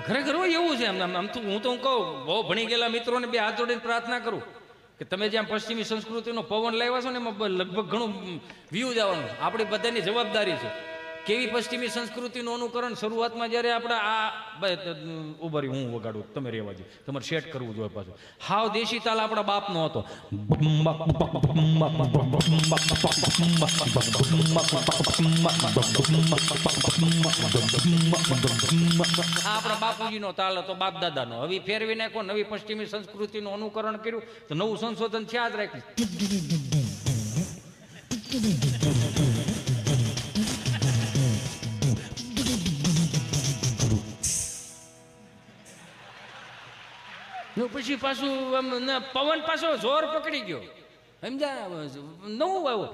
ખરેખર હોય એવું છે. આમ તો હું કહું બહુ ભણી ગયેલા મિત્રોને બે હાથ જોડીને પ્રાર્થના કરું કે તમે જ્યાં પશ્ચિમી સંસ્કૃતિનો પવન લાવ્યા છો ને એમાં લગભગ ઘણું વ્યૂ જવાનું. આપણી બધાની જવાબદારી છે કેવી પશ્ચિમી સંસ્કૃતિનું અનુકરણ. શરૂઆતમાં જ્યારે આપણે આ ઉભરી હું વગાડું તમે રહેવા દો, તમારે સેટ કરવું જોઈએ પાછું. હાવ દેશી તાલ આપણા બાપનો હતો. આપણા બાપુજીનો તાલ હતો, બાપ દાદાનો. હવે ફેરવી નાખો, નવી પશ્ચિમી સંસ્કૃતિનું અનુકરણ કર્યું તો નવું સંશોધન છે જ રાખ્યું. પછી પાછું પવન પાછો જોર પકડી ગયો, સમજા નવું આવ્યું.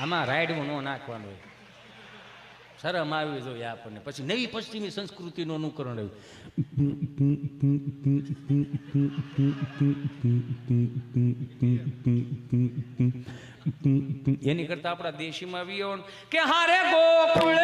આમાં રાયડું ન નાખવાનું હોય, શરમ આવી જોઈએ આપણને. પછી નવી પશ્ચિમી સંસ્કૃતિનું અનુકરણ આવ્યું. એની કરતા આપણા દેશીમાં વિયો કે હારે ગોકુળ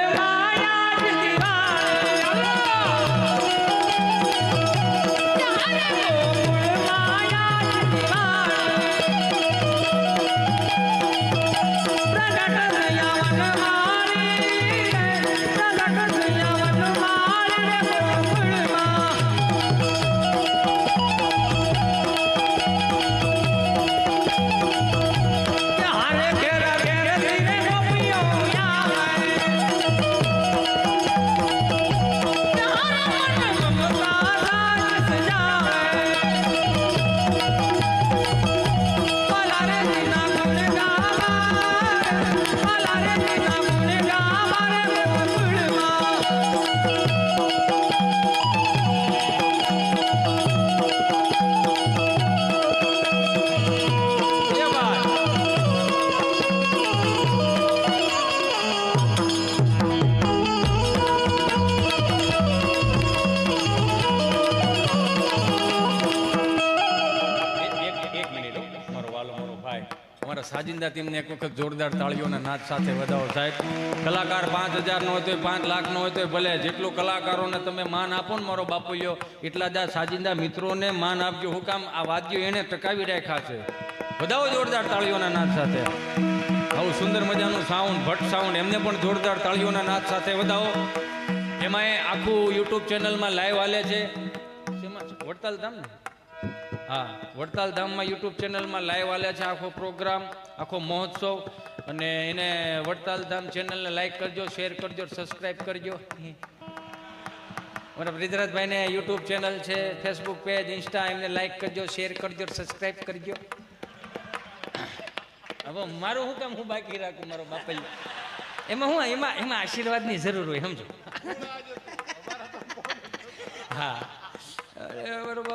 સાજિંદા ટીમને એક વખત જોરદાર તાળીઓના નાદ સાથે વધાવો સાહેબ. કલાકાર 5,000 નો હોય તો 5 લાખ નો હોય તો ભલે, જેટલું કલાકારોને તમે માન આપો ને મારો બાપુલ્યો, એટલા જ આ સાજિંદા મિત્રોને માન આપજો. હું કામ આ વાદ્યો એને ટકાવી રાખ્યા છે. વધાવો જોરદાર તાળીઓના નાદ સાથે. આવું સુંદર મજાનું સાઉન્ડ, ભટ્ટ સાઉન્ડ, એમને પણ જોરદાર તાળીઓના નાદ સાથે વધાવો. એમાં આખું યુટ્યુબ ચેનલમાં લાઈવ હાલે છે. વડતાલ ધામ ને, હા, વડતાલ ધામમાં યુટ્યુબ ચેનલમાં લાઈવ હાલે છે આખો પ્રોગ્રામ, આખો મહોત્સવ. અને એને વડતાલ ધામ ચેનલને લાઈક કરજો, શેર કરજો, સબસ્ક્રાઈબ કરજો. મારા બ્રિજરાજભાઈને યુટ્યુબ ચેનલ છે, ફેસબુક પેજ, ઇન્સ્ટા, એમને લાઈક કરજો, શેર કરજો, સબસ્ક્રાઈબ કરજો. હવે મારું શું કામ હું બાકી રાખું મારો બાપા? એમાં આશીર્વાદની જરૂર હોય, સમજો. હા, બરોબર.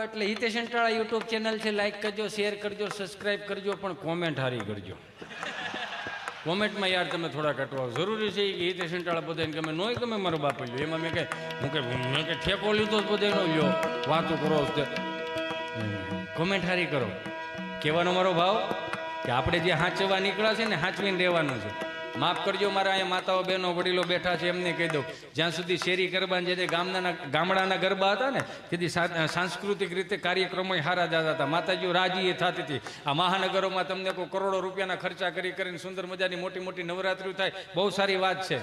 એટલે હિતેશ અંટાળા યુટ્યુબ ચેનલ છે, લાઈક કરજો, શેર કરજો, સબસ્ક્રાઈબ કરજો, પણ કોમેન્ટ હારી કરજો. કોમેન્ટમાં યાર તમે થોડા કટવાઓ. જરૂરી છે કે હિતેશ અંટાળા બધાને ગમે, નોય ગમે મારો બાપુ લ્યો. એમાં મેં કે ઠેકો લીધો જ બધાનો લ્યો, વાતો કરો, કોમેન્ટ હારી કરો. કહેવાનો મારો ભાવ કે આપણે જે હાંચવા નીકળ્યા છે ને, હાંચવીને રહેવાનું છે. માફ કરજો મારા અહીંયા માતાઓ, બહેનો, વડીલો બેઠા છે, એમને કહી દઉં, જ્યાં સુધી શેરી ગરબા જે ગામડાના ગરબા હતા ને, તેથી સાંસ્કૃતિક રીતે કાર્યક્રમો સારા જતા હતા. માતાજીઓ રાજી એ થતી હતી. આ મહાનગરોમાં તમને કોઈ કરોડો રૂપિયાના ખર્ચા કરીને સુંદર મજાની મોટી મોટી નવરાત્રિઓ થાય, બહુ સારી વાત છે.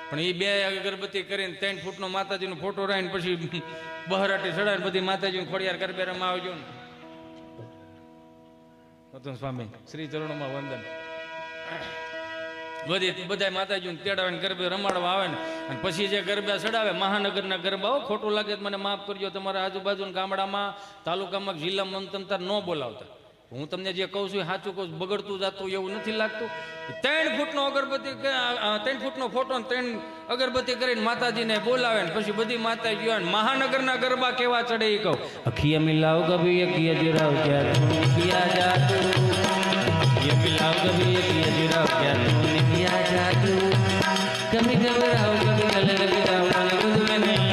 પણ એ 2 અગરબત્તી કરીને 3 ફૂટનો માતાજીનો ફોટો રાખીને પછી બહરાટી ચડાવીને બધી માતાજીને ખોડિયાર ગરબે રમવા આવજો ને. સ્વામી શ્રી ચરણોમાં વંદન. બધા માતાજીને તેડાવીને ગરબે રમાડવા આવે ને, અને પછી જે ગરબા ચડાવે મહાનગરના ગરબાઓ, ખોટું લાગે તો મને માફ કરજો. તમારા આજુબાજુના ગામડામાં, તાલુકામાં, જિલ્લામાં તમતાર ન બોલાવતા. હું તમને જે કહું છું એ સાચું કહું છું. બગડતું જાતું એવું નથી લાગતું. 3 ફૂટનો અગરબત્તી, 3 ફૂટનો ફોટો, 3 અગરબત્તી કરીને માતાજીને બોલાવે ને પછી બધી માતાજીઓ મહાનગરના ગરબા કેવા ચડે એ કહું. અખિયા મિલાવ કભી અખિયા જુરાવ ક્યાં કિયા જાદુ, અખિયા મિલાવ કભી અખિયા જુરાવ ક્યાં તૂને કિયા જાદુ, કભી ઘબરાવ કભી કલર ગિરાવ મને ખુદ મેં નહીં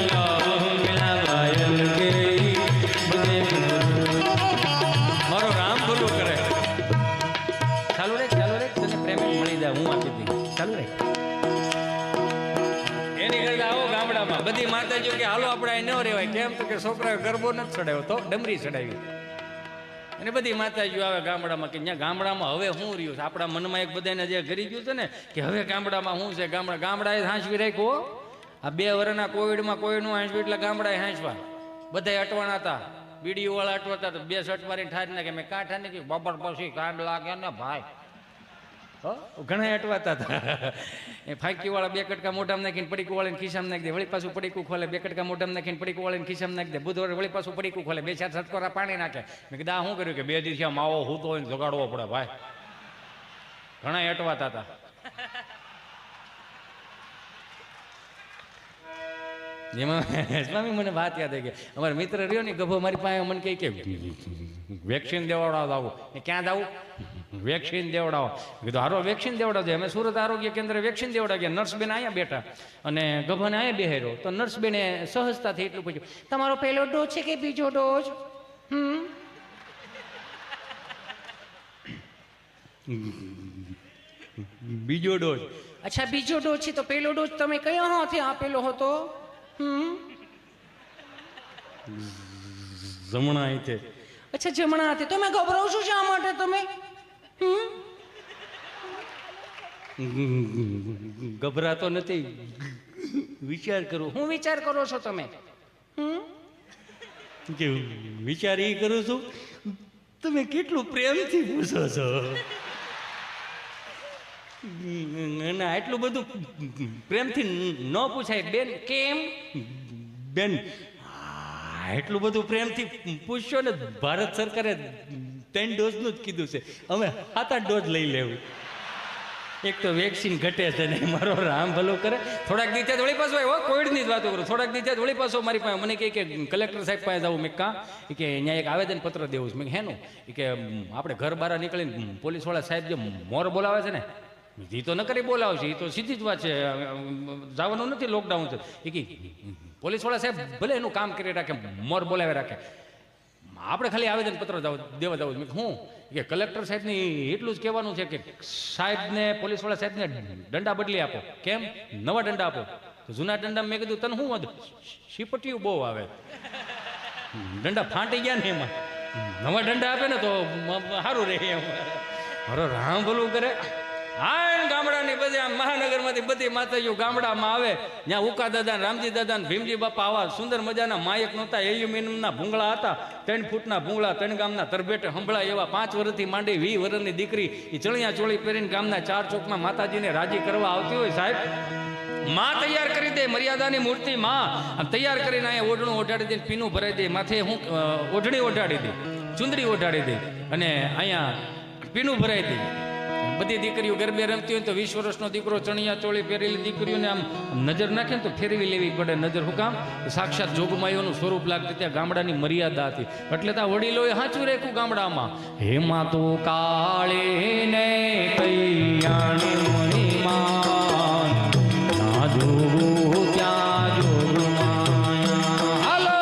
મિલા વાયલ કે બધે મારો રામ ભલું કરે. ચાલુ રે ચાલુ રે. તને પેમેન્ટ મળી જાય, હું આપી દઈશ, ચાલુ રહે. એની કરતા આવો ગામડામાં બધી માતાજીઓ કે હાલો આપણે અહીં ન રહેવાય, કેમ તો કે છોકરાએ ગરબો નથી ચડાવ્યો તો ડમરી ચડાવી. અને બધી માતાજીઓ આવે ગામડામાં કે ત્યાં ગામડામાં હવે શું રહ્યું છે, આપણા મનમાં એક બધાને જે ઘરી ગયું છે ને કે હવે ગામડામાં શું છે, ગામડાએ હાંસવી રાખ્યો. આ 2 વર્ષના કોવિડમાં કોઈનું હાંસવી એટલે ગામડાએ હાંસવા બધા અટવાણા હતા, બીડીઓ વાળા અટવાતા હતા, 2 શર્ટ મારીને ઠારી નાખે. મેં કાંઠા નથી બબર પછી કાંડ લાગે ને ભાઈ, ઘણા અટવાતા હતા. એ ફાંકી વાળા 2 કટકા મોઢામાં નાખીને પડીકું વાળીને ખિસ્સામાં નાખી દે, વળી પાછું પડીકું ખોલે, 2 કટકા મોઢામાં નાખીને પડીકું વાળીને ખિસ્સામાં નાખી દે, બુધવારે વળી પાછું પડીકું ખોલે, 2-4 સટકોરા પાણી નાખે. મેં કીધું આ શું કર્યું કે 2 દિવસ માવો હૂતો હોય ને જગાડવો પડે ભાઈ. ઘણા અટવાતા હતા. જેમાં સ્વામી મને વાત યાદ આવી ગઈ, અમારા મિત્ર રહ્યો ને ગભો મારી પાસે મને કહે કે વેક્સિન દેવડાવવા આવું. ક્યાં જવું? વેક્સિન દેવડાવો. કીધું હારો વેક્સિન દેવડાવજો. અમે સુરત આરોગ્ય કેન્દ્રે વેક્સિન દેવડાવ્યા. નર્સ બેન અહીંયા બેઠા અને ગભાને અહીંયા બેહેરો. તો નર્સ બેને સહજતાથી એટલું પૂછ્યું, તમારો પહેલો ડોઝ છે કે બીજો ડોઝ? બીજો ડોઝ. અચ્છા બીજો ડોઝ છે, તો પહેલો ડોઝ તમે કયા હાથે આપેલો હતો? જમણા હાથે. અચ્છા જમણા હાથે. તમે ગભરાવ છો શા માટે તમે? ગભરાતો નથી, વિચાર કરું. હું વિચાર કરો છો તમે? કે વિચાર એ કરું છું તમે કેટલું પ્રેમથી પૂછો છો. ના એટલું બધું પ્રેમથી ન પૂછાય બેન. કેમ બેન? એટલું બધું પ્રેમથી પૂછશો ને, ભારત સરકારે 3 ડોઝનું જ કીધું છે, અમે 7-8 ડોઝ લઈ લેવું. એક તો વેક્સિન ઘટે છે ને, મારો રામ ભલો કરે. થોડાક દિવસે વળી પાછો આવ્યો, કોવિડની જ વાતો કરું. થોડાક દિવસે વળી પાછો મારી પાસે મને કહે કે કલેક્ટર સાહેબ પાસે જવું. મેં કાં? કે અહીંયા એક આવેદનપત્ર દેવું છે. મેં હેનું? કે આપણે ઘર બહાર નીકળીને પોલીસવાળા સાહેબ જે મોર બોલાવે છે ને, એ તો ન કરી બોલાવશે, એ તો સીધી જ વાત છે, જવાનું નથી, લોકડાઉન છે. એ કે પોલીસવાળા સાહેબ ભલે એનું કામ કરી રાખે, મોર બોલાવી રાખે, આપણે ખાલી આવેદનપત્ર દેવા જવું. મેં હું કે કલેક્ટર સાહેબને એટલું જ કહેવાનું છે કે સાહેબને, પોલીસવાળા સાહેબને દંડા બદલી આપો. કેમ? નવા દંડા આપો. તો જૂના દંડા મેં કીધું તને શું વધુ શીપટીયું બહુ આવે, દંડા ફાંટી ગયા ને એમાં. નવા દંડા આપે ને તો સારું રહે એમ. મારો રામ ભલું કરે. હા ગામડાની બધી આમ મહાનગરમાંથી બધી માતાજીઓ ગામડામાં આવે, જ્યાં ઉકા દાદા, રામજી દાદા, ભીમજી બાપા આવા સુંદર મજાના માયક નહોતા, એલ્યુમિનિયમના ભૂંગળા હતા, 3 ફૂટના ભૂંગળા, 3 ગામના તરભેટે હંભળા એવા. 5 વર્ષથી માંડી 20 વર્ષની દીકરી એ ચણિયા ચોળી પહેરીને ગામના 4 ચોકમાં માતાજીને રાજી કરવા આવતી હોય. સાહેબ માં તૈયાર કરી દે, મર્યાદાની મૂર્તિ માં તૈયાર કરીને અહીંયા ઓઢણું ઓઢાડી દે, પીનું ભરાઈ દે, માથે હું ઓઢણી ઓઢાડી દે, ચુંદડી ઓઢાડી દે અને અહીંયા પીનું ભરાઈ દે. બધી દીકરીઓ ગરબે રમતી હોય તો 20 વર્ષનો દીકરો ચણિયા ચોળી પહેરેલી દીકરીઓને આમ નજર નાખે ને તો ફેરવી લેવી પડે નજર. શું કામ? સાક્ષાત જોગમાઈઓનું સ્વરૂપ લાગતું. ત્યાં ગામડાની મર્યાદા હતી. એટલે ત્યાં વડીલોએ સાચું રાખ્યું ગામડામાં. હેમાં તો કાળે ને કૈયાણી મણીમાં ના જોવું ત્યાં જોગમાયા. હાલો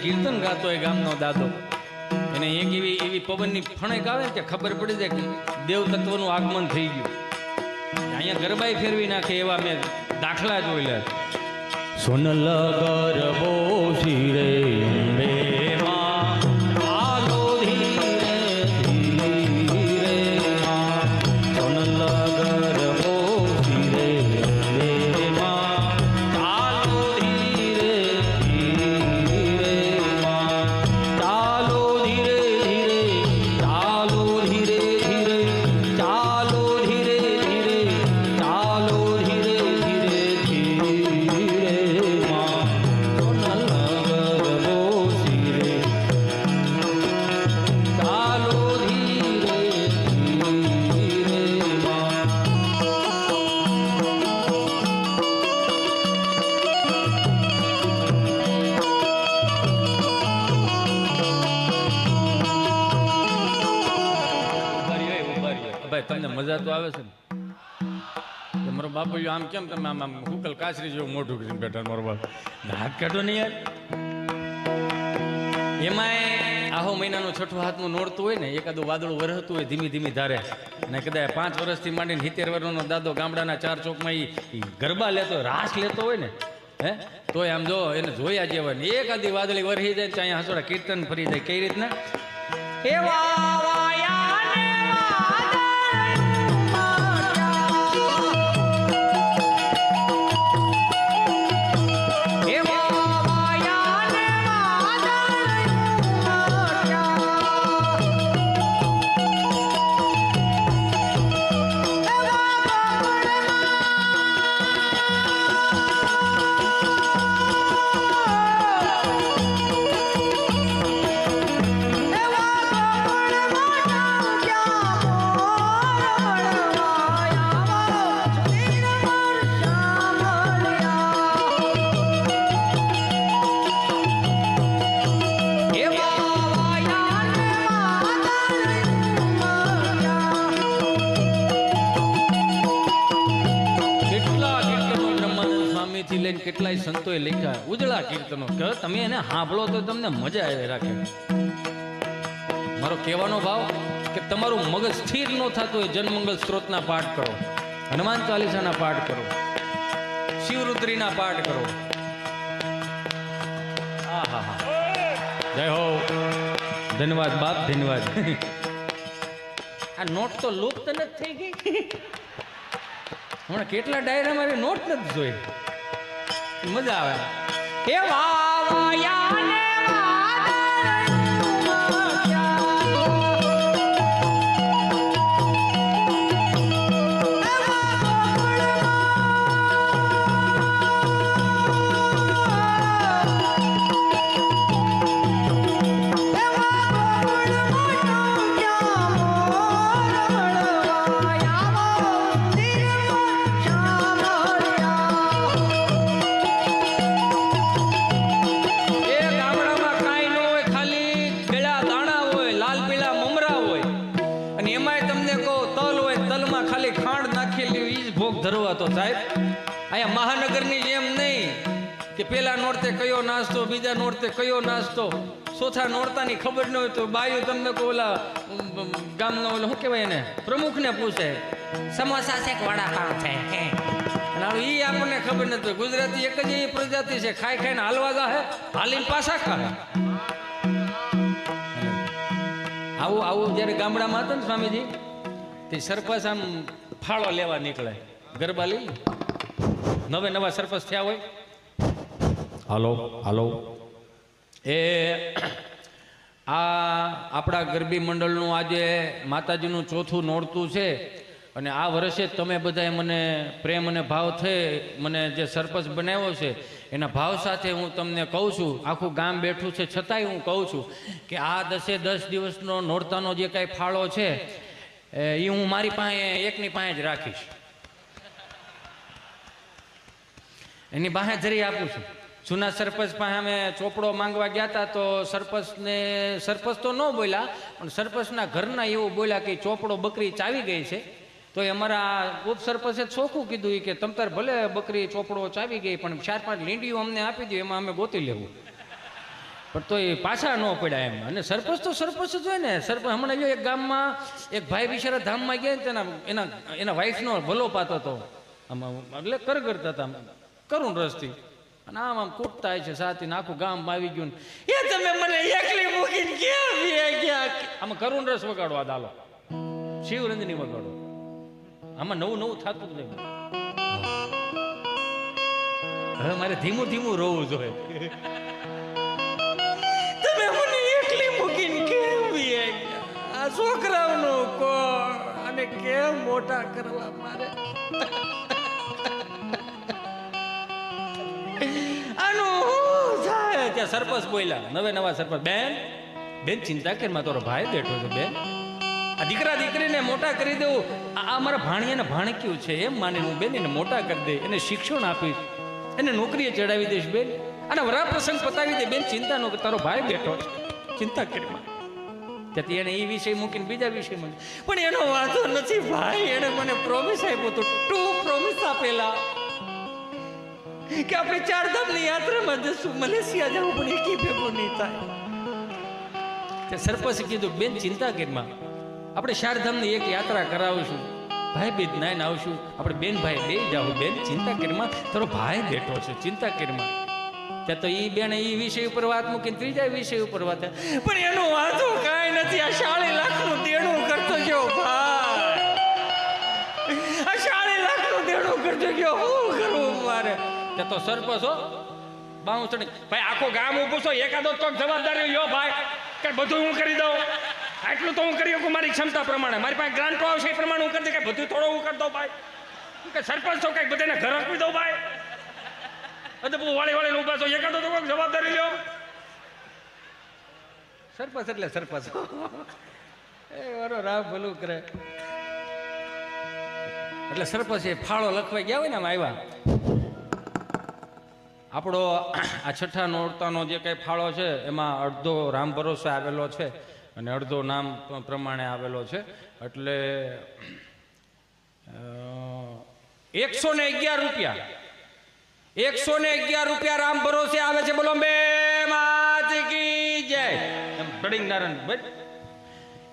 કીર્તન ગાતો હોય ગામનો દાદો, એને એક એવી પવનની ફણેક આવે ને કે ખબર પડી જાય કે દેવ તત્વનું આગમન થઈ ગયું. અહીંયા ગરબાઈ ફેરવી નાખે એવા મેં દાખલા જોયેલા. સોનલ ગરબો શિરે મજા તો આવે છે ને મારો બાપુ આમ કેમ તમે આમ આમ હુકલ કાચરી જેવું મોઢું કરીને બેઠા મારો બાપ હાથ કાઢો નહીં યાર એમાંય આહો મહિનાનું છઠ્ઠું હાથનું નોરતું હોય ને એકાદું વાદળું વરહતું હોય ધીમી ધીમી ધારે અને કદાચ 5 વર્ષથી માંડીને 70 વર્ષનો દાદો ગામડાના 4 ચોકમાં ઈ ગરબા લેતો હોય રાસ લેતો હોય ને હે તોય આમ જો એને જોયા જેવા ને એકાદી વાદળી વરહી જાય તો અહીંયા હસોડા કીર્તન ફરી જાય કઈ રીતના કેટલાય સંતોએ લખ્યા ઉજળા કીર્તનો કે તમે એને સાંભળો તો તમને મજા આવે રાખે મારો કહેવાનો ભાવ કે તમારું મગજ સ્થિર ન થતું હોય જનમંગલ સ્ત્રોતના પાઠ કરો હનુમાન ચાલીસાના પાઠ કરો શિવરુદ્રીના પાઠ કરો આહા જય હો ધન્યવાદ બાપ ધન્યવાદ આ નોટ તો લુપ્ત નથી થઈ ગઈ હમણાં કેટલા ડાયરા મારી નોટ નથી જોઈ મજા આવે એ વાવાયાને ધરવા તો સાહેબ અહીંયા મહાનગરની જેમ નહીં કે પેલા નોરતે કયો નાસ્તો બીજા નોરતે કયો નાસ્તો ચોથા નોરતાની ખબર ન હોય તો બાયું તમને કોઈ ઓલા ગામનો ઓલો શું કહેવાય એને પ્રમુખને પૂછે સમોસા છે કે વડાપાઉં છે અને એ આપણને ખબર નથી ગુજરાતી એક જ એવી પ્રજાતિ છે ખાઈ ખાઈને હાલવા જાહે હાલીને પાછા ખાય આવું જ્યારે ગામડામાં હતા ને સ્વામીજી તે સરપંચ આમ ફાળો લેવા નીકળે ગરબા લઈ નવા સરપંચ થયા હોય હાલો હાલો એ આપણા ગરબી મંડળનું આજે માતાજીનું ચોથું નોરતું છે અને આ વર્ષે તમે બધાએ મને પ્રેમ અને ભાવ થઈ મને જે સરપંચ બનાવ્યો છે એના ભાવ સાથે હું તમને કહું છું આખું ગામ બેઠું છે છતાંય હું કહું છું કે આ 10 દિવસનો નોરતાનો જે કાંઈ ફાળો છે એ હું મારી પાસે એકની પાસે જ રાખીશ એની પાસે જરી આપું છું જૂના સરપંચ પાસે અમે ચોપડો માંગવા ગયા હતા તો સરપંચ તો ન બોલ્યા પણ સરપંચના ઘરના એવું બોલ્યા કે ચોપડો બકરી ચાવી ગઈ છે તો અમારા ઉપસરપંચે ચોખ્ખું કીધું કે તમતાર ભલે બકરી ચોપડો ચાવી ગઈ પણ 4-5 લીંડીઓ અમને આપી દો એમાં અમે ગોતી લેવું પણ તો એ પાછા ન પડ્યા એમ અને સરપંચ તો સરપંચ જ હોય ને સરપંચ હમણાં જો એક ગામમાં એક ભાઈ બિચારા ધામમાં ગયા ને એના વાઈફનો ભલો પાતો હતો એટલે કરતા હતા કરુણ રસથી અને આમ કૂટતા છે સાથી આખું ગામ આવી ગયું એ તમે મને એકલી મૂકીને ક્યાં ગયા આમાં કરુણ રસ વગાડવા દાલો શિવરંજની વગાડો આમાં નવું થતું જ નહીં હવે મારે ધીમું રોવું જોઈએ તમે મને એકલી મૂકીને કેમ ગયા આ છોકરાઓનો કોણ અને કેમ મોટા કરવા મારે ત્યાં સરપંચ બોલ્યા નવા સરપંચ બેન ચિંતા કર માં તારો ભાઈ બેઠો છે બેન આ દીકરા દીકરીને મોટા કરી દેવું આ મારા ભાણિયાને ભાણક્યું છે એમ માની હું બેન એને મોટા કરી દે એને શિક્ષણ આપીશ એને નોકરીએ ચડાવી દઈશ બેન અને વરા પ્રસંગ પતાવી દે બેન ચિંતા ન કર તારો ભાઈ બેઠો છે ચિંતા કરી માં ત્યાંથી એને એ વિષય મૂકીને બીજા વિષય મૂકી. પણ એનો વાંધો નથી ભાઈ, એને મને પ્રોમિસ આપ્યો તો 2 પ્રોમિસ આપેલા કે આપણે 4 ધામની યાત્રામાં જશું, મલેશિયા જવું, પણ એકી ભેગું નહીં થાય. તે સરપંચે કીધું બેન ચિંતા કરીમાં, આપણે 4 ધામની એક યાત્રા કરાવીશું, ભાઈ બેન નાઈને આવશું, આપણે બેન ભાઈ બે જાવ. બેન ચિંતા કરીમાં, તારો ભાઈ બેઠો છે, ચિંતા કરીમાં. ત્યાં તો ઈ બેન ઈ વિષય ઉપર વાત મૂકીને ત્રીજા વિષય ઉપર વાત. પણ એનો વાંધો કાંઈ નથી, આ 40 લાખનું દેણું કરતો ગયો ભાઈ, આ 40 લાખનું દેણું કરતો ગયો, શું કરવું મારે? ત્યાં તો સરપંચ હો બાઉસણી, ભાઈ આખો ગામ ઊભું છો, એકાદો તો જવાબદારી લ્યો ભાઈ, કે બધું હું કરી દઉં, આટલું તો હું કરી શકું મારી ક્ષમતા પ્રમાણે, મારી પાસે ગ્રાન્ટો આવશે એ પ્રમાણે હું કરી દઉં, કે બધું થોડું હું કરી દઉં ભાઈ, કે સરપંચ છો કઈક બધાને ઘર આપી દઉં ભાઈ. વાળી વાળી ઉભા છો, એકાદો તો કોઈ જવાબદારી લ્યો. સરપંચ એટલે સરપંચ એ વારો રામ ભલું કરે. એટલે સરપંચ એ ફાળો લખવા ગયા હોય ને આમ આવ્યા, આપણો આ છઠ્ઠા નોરતાનો જે કઈ ફાળો છે એમાં અડધો રામ ભરોસે આવેલો છે અને અડધો નામ પ્રમાણે આવેલો છે. એટલે 111 રૂપિયા, 111 રૂપિયા રામ ભરોસે આવે છે. બોલો બે માત કી જય. બડિંગ નારાયણ ભાઈ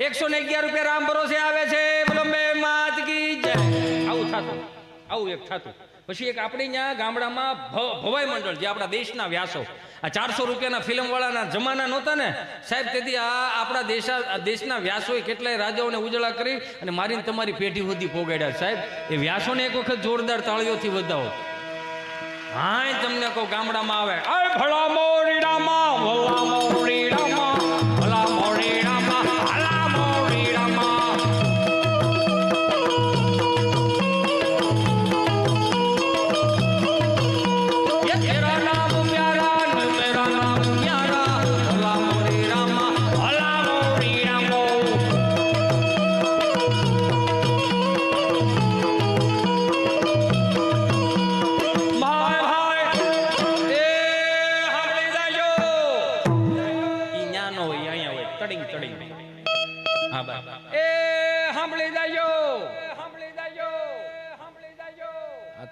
111 રૂપિયા રામ ભરોસે આવે છે. બોલો બે માત કી જય. આવું થતું, આવું એક થતું. પછી એક આપણે ત્યાં ગામડામાં ભવાઈ મંડળ, જે આપણા દેશના વ્યાસો, આ 400 રૂપિયાના ફિલ્મ વાળાના જમાના નહોતા ને સાહેબ, તેથી આ આપણા દેશના વ્યાસોએ કેટલાય રાજાઓને ઉજળા કરી અને મારીને તમારી પેઢી સુધી પોગાડ્યા સાહેબ. એ વ્યાસોને એક વખત જોરદાર તાળીઓથી વધાવો. હા તમને કહું, ગામડામાં આવે ભલા મોરી રામા, ભલા મોરી રામા, ભલા મોરી રામા, ભલા મોરી રામા.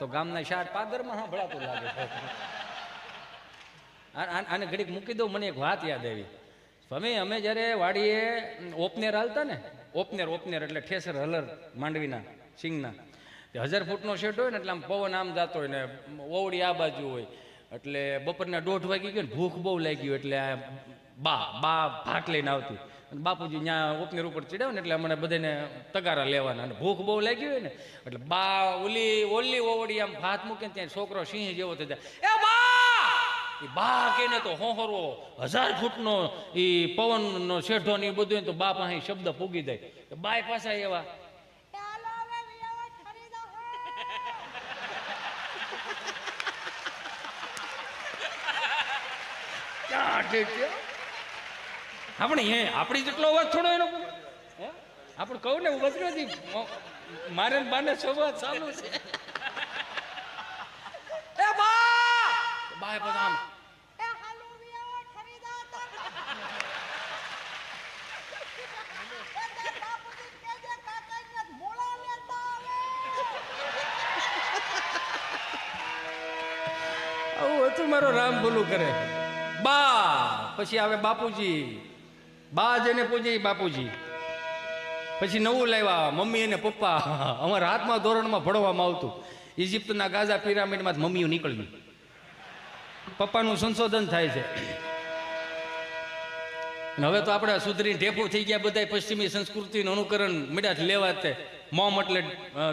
તો ગામના 4 પાદરમાં સાંભળાતું લાગે. આને ઘડીક મૂકી દઉં, મને એક વાત યાદ આવી. સ્વામી અમે જ્યારે વાડીએ ઓપનેર હાલતા ને, ઓપનેર એટલે ઠેસર હલર માંડવીના સિંગના, 1000 ફૂટનો શેડ હોય ને, એટલે આમ પવન આમ જતો હોય ને ઓવડી આ બાજુ હોય, એટલે બપોરના 1:30 વાગી ગયો ને ભૂખ બહુ લાગી ગયું, એટલે બા ભાત લઈને આવતી. અને બાપુજી ત્યાં ઓપનેર ઉપર ચડ્યા ને એટલે અમને બધાને તગારા લેવાના, અને ભૂખ બહુ લાગી હોય ને એટલે બા ઓલી ઓવડી આમ ભાત મૂકે ત્યાં છોકરો સિંહ જેવો થઈ જાય, એ બા, એ બા કેને તો હોહરો 1000 ફૂટનો એ પવનનો શેઢો ને એ બધું, તો બા પાસે શબ્દ પૂગી જાય. બાય પાછા એવા આપણે આપણી જેટલો અવાજ થોડો એનો, આપણે કહું ને વજ્રજી મારે બાને સંવાદ ચાલુ છે. એ બા બાય બધા આમ આવું હતું મારો રામ ભલું કરે. બા પછી આવે બાપુજી, બા જેને પૂજે બાપુજી. પછી નવું લાવ્યા મમ્મી અને પપ્પા. અમારા હાથમાં ધોરણમાં ભણવામાં આવતું, ઇજિપ્તના ગાઝા પિરામિડમાં મમ્મીઓ નીકળવી, પપ્પાનું સંશોધન થાય છે. અને હવે તો આપણે સુધરીને ઢેફું થઈ ગયા બધા, પશ્ચિમી સંસ્કૃતિનું અનુકરણ મીઠા લેવા તે. મોમ એટલે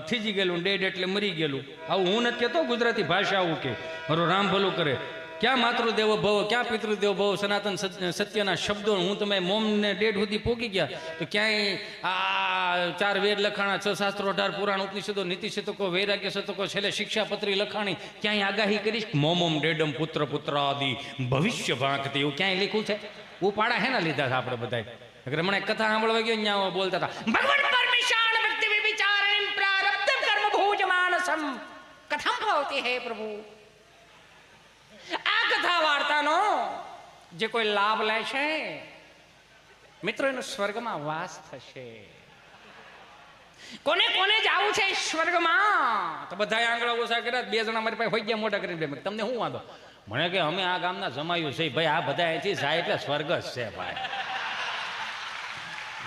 થીજી ગયેલું, ડેડ એટલે મરી ગયેલું. આવું હું નથી કહેતો, ગુજરાતી ભાષા આવું કે. મારો રામ ભલું કરે. ક્યાં માતૃદેવો ભવ, ક્યાં પિતૃદેવો ભવ, સનાતન સત્યના શબ્દો હું તમે મોમ ને ડેડ સુધી પોકી ગયા તો ક્યાંય આ 4 વેદ લખાણા, 6 શાસ્ત્રો, 18 પુરાણ, ઉપનિષદો, નીતિ શતકો, વૈરાગ્ય શતકો, છેલ્લે શિક્ષાપત્રી લખાણી, ક્યાંય આગાહી કરીશ મોમમ ડેડમ પુત્ર પુત્ર આદિ ભવિષ્ય ભાંકતી, એવું ક્યાંય લખ્યું છે? ઉપાડા હેના લીધા હતા આપણે બધા. હમણાં એક કથા સાંભળવા ગયો, ત્યાં બોલતા હતા ભગવાન પરમેશાન ભક્તિ વિચારણિ પ્રારબ્ધમ કર્મ ભોજ માનસમ કથમ ભવતિ હે પ્રભુ. આ કથા વાર્તાનો જે કોઈ લાભ લે છે મિત્રો એનો સ્વર્ગમાં વાસ થશે. કોને કોને જવું છે સ્વર્ગમાં? તો બધા આંગળા ઓછા કર્યા, 2 જણા મારી પાસે હોઈ ગયા મોટા કરીને. તમને શું વાંધો? મને કે અમે આ ગામના જમાયું છે ભાઈ, આ બધા અહીંથી જાય એટલે સ્વર્ગ જ છે ભાઈ.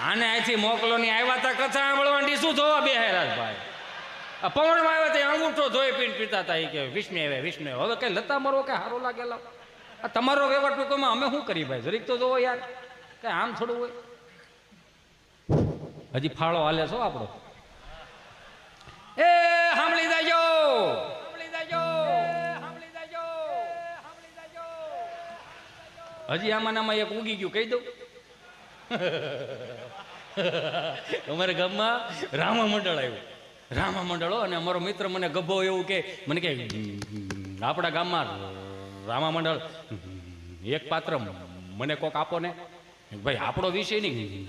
આને અહીંથી મોકલો ની આવ્યા તા કથા સાંભળવાની, શું જોવા બેહેલા ભાઈ? આ પવનમાં આવ્યા તે અંગૂઠો ધોઈ પીને પીતા હતા. એ કે વિષ્ણુ આવે વિષ્ણુ. હવે કઈ લતા મરો કે સારો લાગેલા? આ તમારો વ્યવહાર ટૂંકમાં અમે શું કરી ભાઈ? જરીક તો જોવો યાર, કઈ આમ થોડું હોય. હજી ફાળો હાલે છો આપણો. એ સાંભળી જાજો, હજી આમાં એક ઉગી ગયું, કહી દઉં. અમારા ગામમાં રામા મંડળ આવ્યું. રામા મંડળો અને અમારો મિત્ર મને ગભો એવું કે, મને કે આપણા ગામમાં રામા મંડળ એક પાત્ર મને કોક આપો ને. ભાઈ આપણો વિષય નહીં,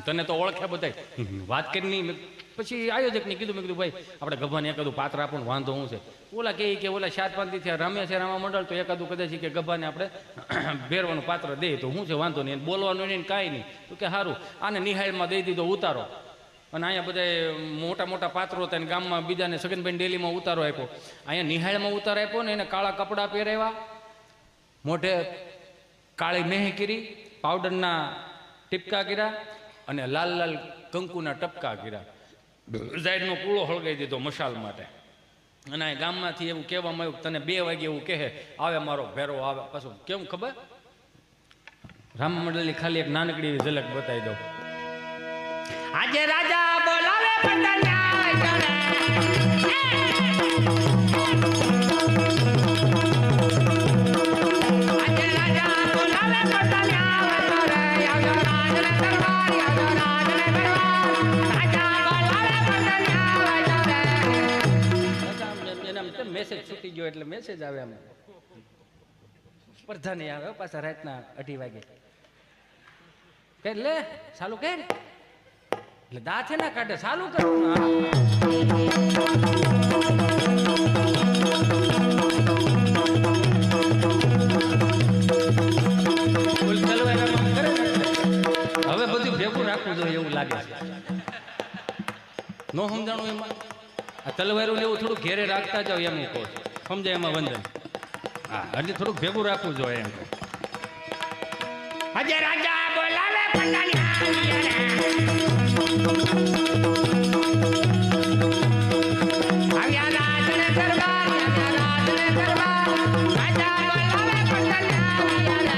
તને તો ઓળખે બધા, વાત કરી નહીં. પછી આયોજકને કીધું, મેં કીધું ભાઈ આપણે ગભાને એકાદું પાત્ર આપો ને, વાંધો હું છે? ઓલા કે ઓલા 7-5 દી રામે છે રામા મંડળ, તો એકાદું કદાચ કે ગભાને આપણે ભેરવાનું પાત્ર દે તો હું છે, વાંધો નહીં, બોલવાનું નહીં કાંઈ નહીં. તો કે સારું, આને નિહાળમાં દઈ દીધો ઉતારો. અને અહીંયા બધા મોટા મોટા પાત્રો હતા, ગામમાં બીજાને સગનભાઈ ડેલીમાં ઉતારો આપ્યો. અહીંયા નિહાળમાં ઉતારો આપ્યો ને એને કાળા કપડાં પહેરાવ્યા, મોઢે કાળી મેહ કરી, પાવડરના ટીપકા કર્યા અને લાલ લાલ કંકુના ટપકા કર્યા. ઝાડનો કૂળો હળગાઈ દીધો મશાલ માટે. અને આ ગામમાંથી એવું કહેવામાં આવ્યું, તને 2 વાગે એવું કહે આવે મારો ભેરો આવે. પાછું કેમ ખબર? રામ મંડળની ખાલી એક નાનકડી ઝલક બતાવી દઉં. આજે રાજા બોલાવે પટન્યા જણે, આજે રાજા બોલાવે પટન્યા જણે, આવ્યો રાજને દરબાર, આવ્યો રાજને દરબાર, રાજા બોલાવે પટન્યા જણે. એના મેસેજ છૂટી ગયો એટલે મેસેજ આવે. આમ સ્પર્ધા નહીં આવે પાછા રાતના 2:30 વાગે. કે લે ચાલુ કર એટલે દાંત છે ના કાઢે, ચાલુ કરવાનું. હવે બધું ભેગું રાખવું જોઈએ એવું લાગે છે. નો સમજાણું એમાં? આ તલવારું ને એવું થોડું ઘેરે રાખતા જાવ એમ કહો, સમજાય એમાં વંદન. હા, એટલે થોડુંક ભેગું રાખવું જોઈએ એમ. આજે રાજા બોલાવે પટન્યા જણે, આવ્યા રાજને દરબાર, આવ્યા રાજને દરબાર, રાજા બોલાવે પટન્યા જણે.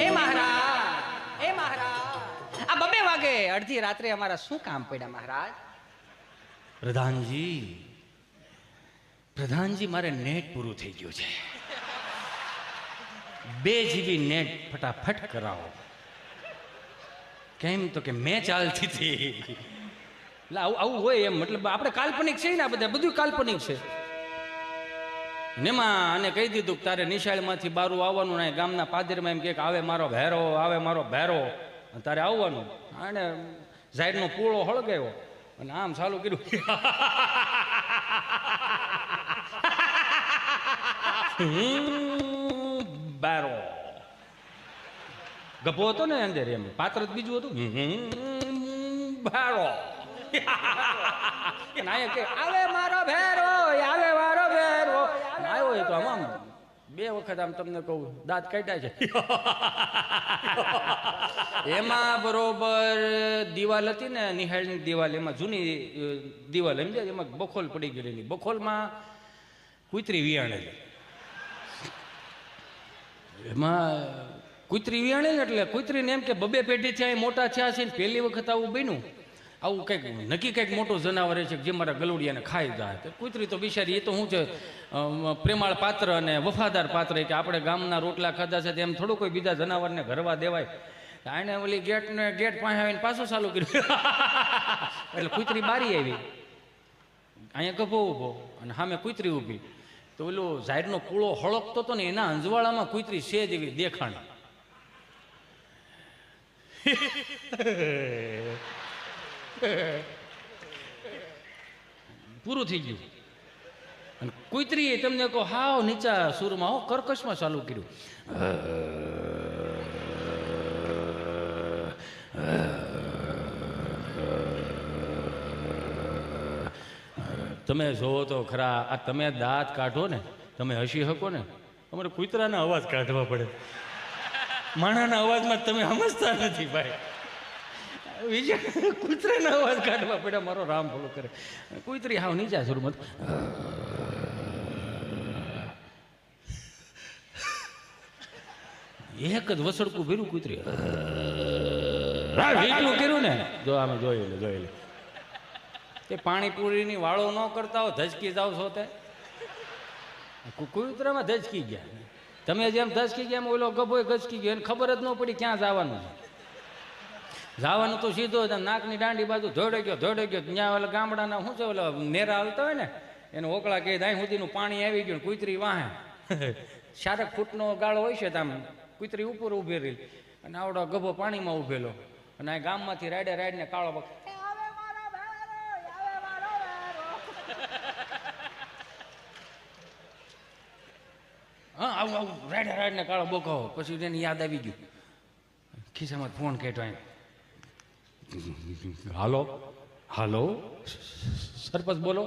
એ મહારાજ, આ 2 વાગે અડધી રાત્રે અમારા શું કામ પડ્યા મહારાજ? પ્રધાનજી મારે નેટ પૂરું થઈ ગયું છે. 2 GB નેટ ફટાફટ કરાવો. કેમ? તો કે મેચ ચાલતી હતી. એટલે આવું હોય એમ, મતલબ આપણે કાલ્પનિક છે ને, આ બધા બધું કાલ્પનિક છે. એમાં આને કહી દીધું કે તારે નિશાળમાંથી બારું આવવાનું ને, ગામના પાદરમાં એમ કે આવે મારો ભેરો, આવે મારો ભેરો, તારે આવવાનું. આને ઝાડનો પૂળો હળગાવ્યો અને આમ ચાલુ કર્યું. બારો ગભો હતો ને અંદર, એમ પાત્ર જ બીજું હતું. બારો આવે મારો ભેરો, આવે મારો ભેરો. આવ્યો એ તો આમ 2 વખત આમ તમને કહું દાંત કાઢ્યા છે. એમાં બરોબર દિવાલ હતી ને, નિહાળની દિવાલ, એમાં જૂની દિવાલ એમ છે, એમાં બખોલ પડી ગયેલી. બખોલમાં કૂતરી વિયાણેલી. એમાં કૂતરી વિયાણેલી એટલે કૂતરીને એમ કે 2 પેઢી થયા મોટા થયા છે ને પહેલી વખત આવું બન્યું. આવું કંઈક નક્કી કંઈક મોટું જનાવર છે જે મારા ગલુડિયાને ખાઈ જાય. તો કૂતરી તો બિચારી, એ તો શું છે, પ્રેમાળ પાત્ર અને વફાદાર પાત્ર, કે આપણે ગામના રોટલા ખાધા છે તેમ થોડું કોઈ બીજા જનાવરને ઘરવા દેવાય. આને ઓલી ગેટ પાસે આવીને પાછું ચાલુ કર્યું. એટલે કૂતરી બારી આવી, અહીંયા ગભો ઊભો અને સામે કૂતરી ઊભી. તો ઓલું ઝાડનો કૂળો હળકતો હતો ને, એના અંજવાળામાં કૂતરી સેજ એવી દેખાણી. પૂરું થઈ ગયું. અને કુતરીએ તમને કહો હાવ નીચા સુરમાં હો કર્કશમાં ચાલુ કર્યું. તમે જોવો તો ખરા, આ તમે દાંત કાઢો ને, તમે હસી શકો ને, તમારે કૂતરાના અવાજ કાઢવા પડે. માણાના અવાજમાં તમે સમજતા નથી ભાઈ. બીજા કૂતરાના અવાજ કાઢવા પડે. મારો રામ ભલો કરે. કૂતરી હાવ નીચા સુરમાં એક જ વસડકું ભર્યું કૂતરી એટલું કર્યું ને. જો આમે જોઈ લે એ પાણીપુરીની વાળો ન કરતા હો, ધચકી જાવ છો તે કૂતરામાં ધચકી ગયા. તમે જેમ ધચકી ગયા એમ ઓલો ગભો ધચકી ગયો, એને ખબર જ ન પડી ક્યાં જવાનું છે. જવાનું તો સીધો નાકની દાંડી બાજુ ધોડે ગયો. ત્યાં ઓલા ગામડાના શું છે ઓલા નેરા આવતા હોય ને, એને ઓકળા કહે અહીં સુધીનું પાણી આવી ગયું. કૂતરી વાહે 4 ફૂટનો ગાળો હોય છે, આમ કૂતરી ઉપર ઉભી રહી અને આવડો ગભો પાણીમાં ઉભેલો. અને આ ગામમાંથી રાડે કાળો બક હા આવું રાડે કાળો બોકાવો. પછી એને યાદ આવી ગયું, ખિસ્સામાં ફોન કેટો. હાલો સરપંચ બોલો?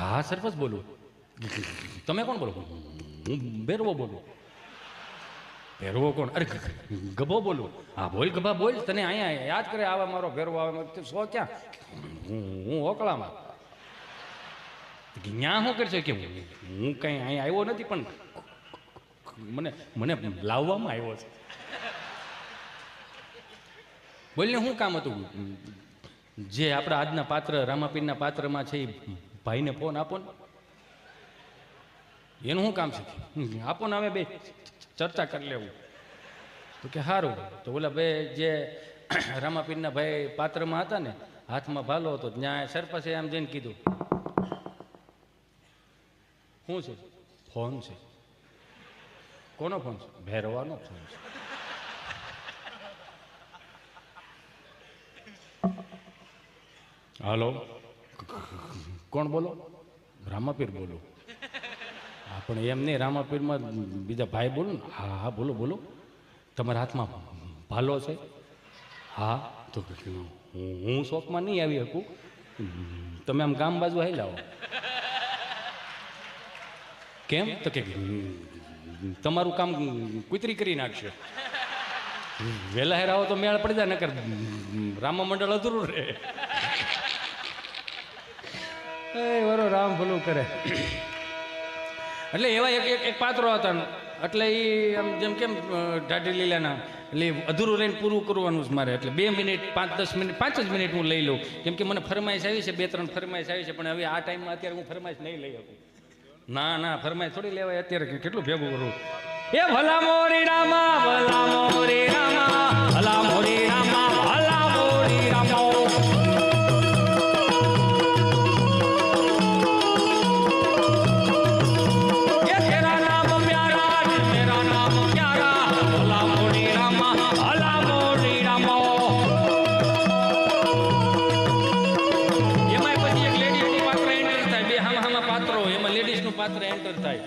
હા સરપંચ બોલું. તમે કોણ બોલો? હું ભેરવો બોલું. ભેરવો કોણ? અરે ગભો બોલું. હા બોલ ગભા બોલ. તને અહીંયા યાદ કરે આવે મારો ભેરવો આવે. સો ક્યાં? હું ઓકળામાં. ત્યાં શું કરશે કે હું કઈ અહીંયા આવ્યો નથી, પણ મને લાવવામાં આવ્યો છે. બોલને શું કામ હતું? જે આપણા આજના પાત્ર રામાપીરના પાત્રમાં છે એ ભાઈને ફોન આપો ને. એનું શું કામ છે? આપો ને, અમે બે ચર્ચા કરી લેવું. તો કે સારું. તો ઓલા ભાઈ જે રામાપીરના ભાઈ પાત્રમાં હતા ને, હાથમાં ભાલો હતો, ત્યાં સરપંચે આમ જઈને કીધું શું છે? ફોન છે. કોનો ફોન છે? ભેરવાનો ફોન છે. હાલો કોણ બોલો? રામાપીર બોલો. હા પણ એમ નહીં, રામાપીરમાં બીજા ભાઈ બોલો ને. હા બોલો. તમારા હાથમાં ભાલો છે? હા. તો હું શોપમાં નહીં આવી શકું, તમે આમ ગામ બાજુ હાઈ લાવો. કેમ? તો કે તમારું કામ કુતરી કરી નાખશે. વહેલા હેર આવો તો મેળ પડી જાય, નકર રામા મંડળ અધૂરું રહે. વરો રામ ભલું કરે. એટલે એવા એક પાત્રો હતા. એટલે એ આમ જેમ કેમ ઢાઢી લીલાના એટલે અધૂરું રહીને પૂરું કરવાનું છે મારે. એટલે 2 મિનિટ 5-10 મિનિટ 5 જ મિનિટ હું લઈ લઉં, કેમ કે મને ફરમાઈશ આવી છે, 2-3 ફરમાઈશ આવી છે. પણ હવે આ ટાઈમમાં અત્યારે હું ફરમાઈશ નહીં લઈ શકું. ના ફરમાઈશ થોડી લેવાય અત્યારે. કેટલું ભેગું કરું? એ ભલા મોરી રામા, ભલા મોરી રામા, ભલા મોરી રામા, ભલા મોરી રામા. પાત્ર એન્ટર થાય.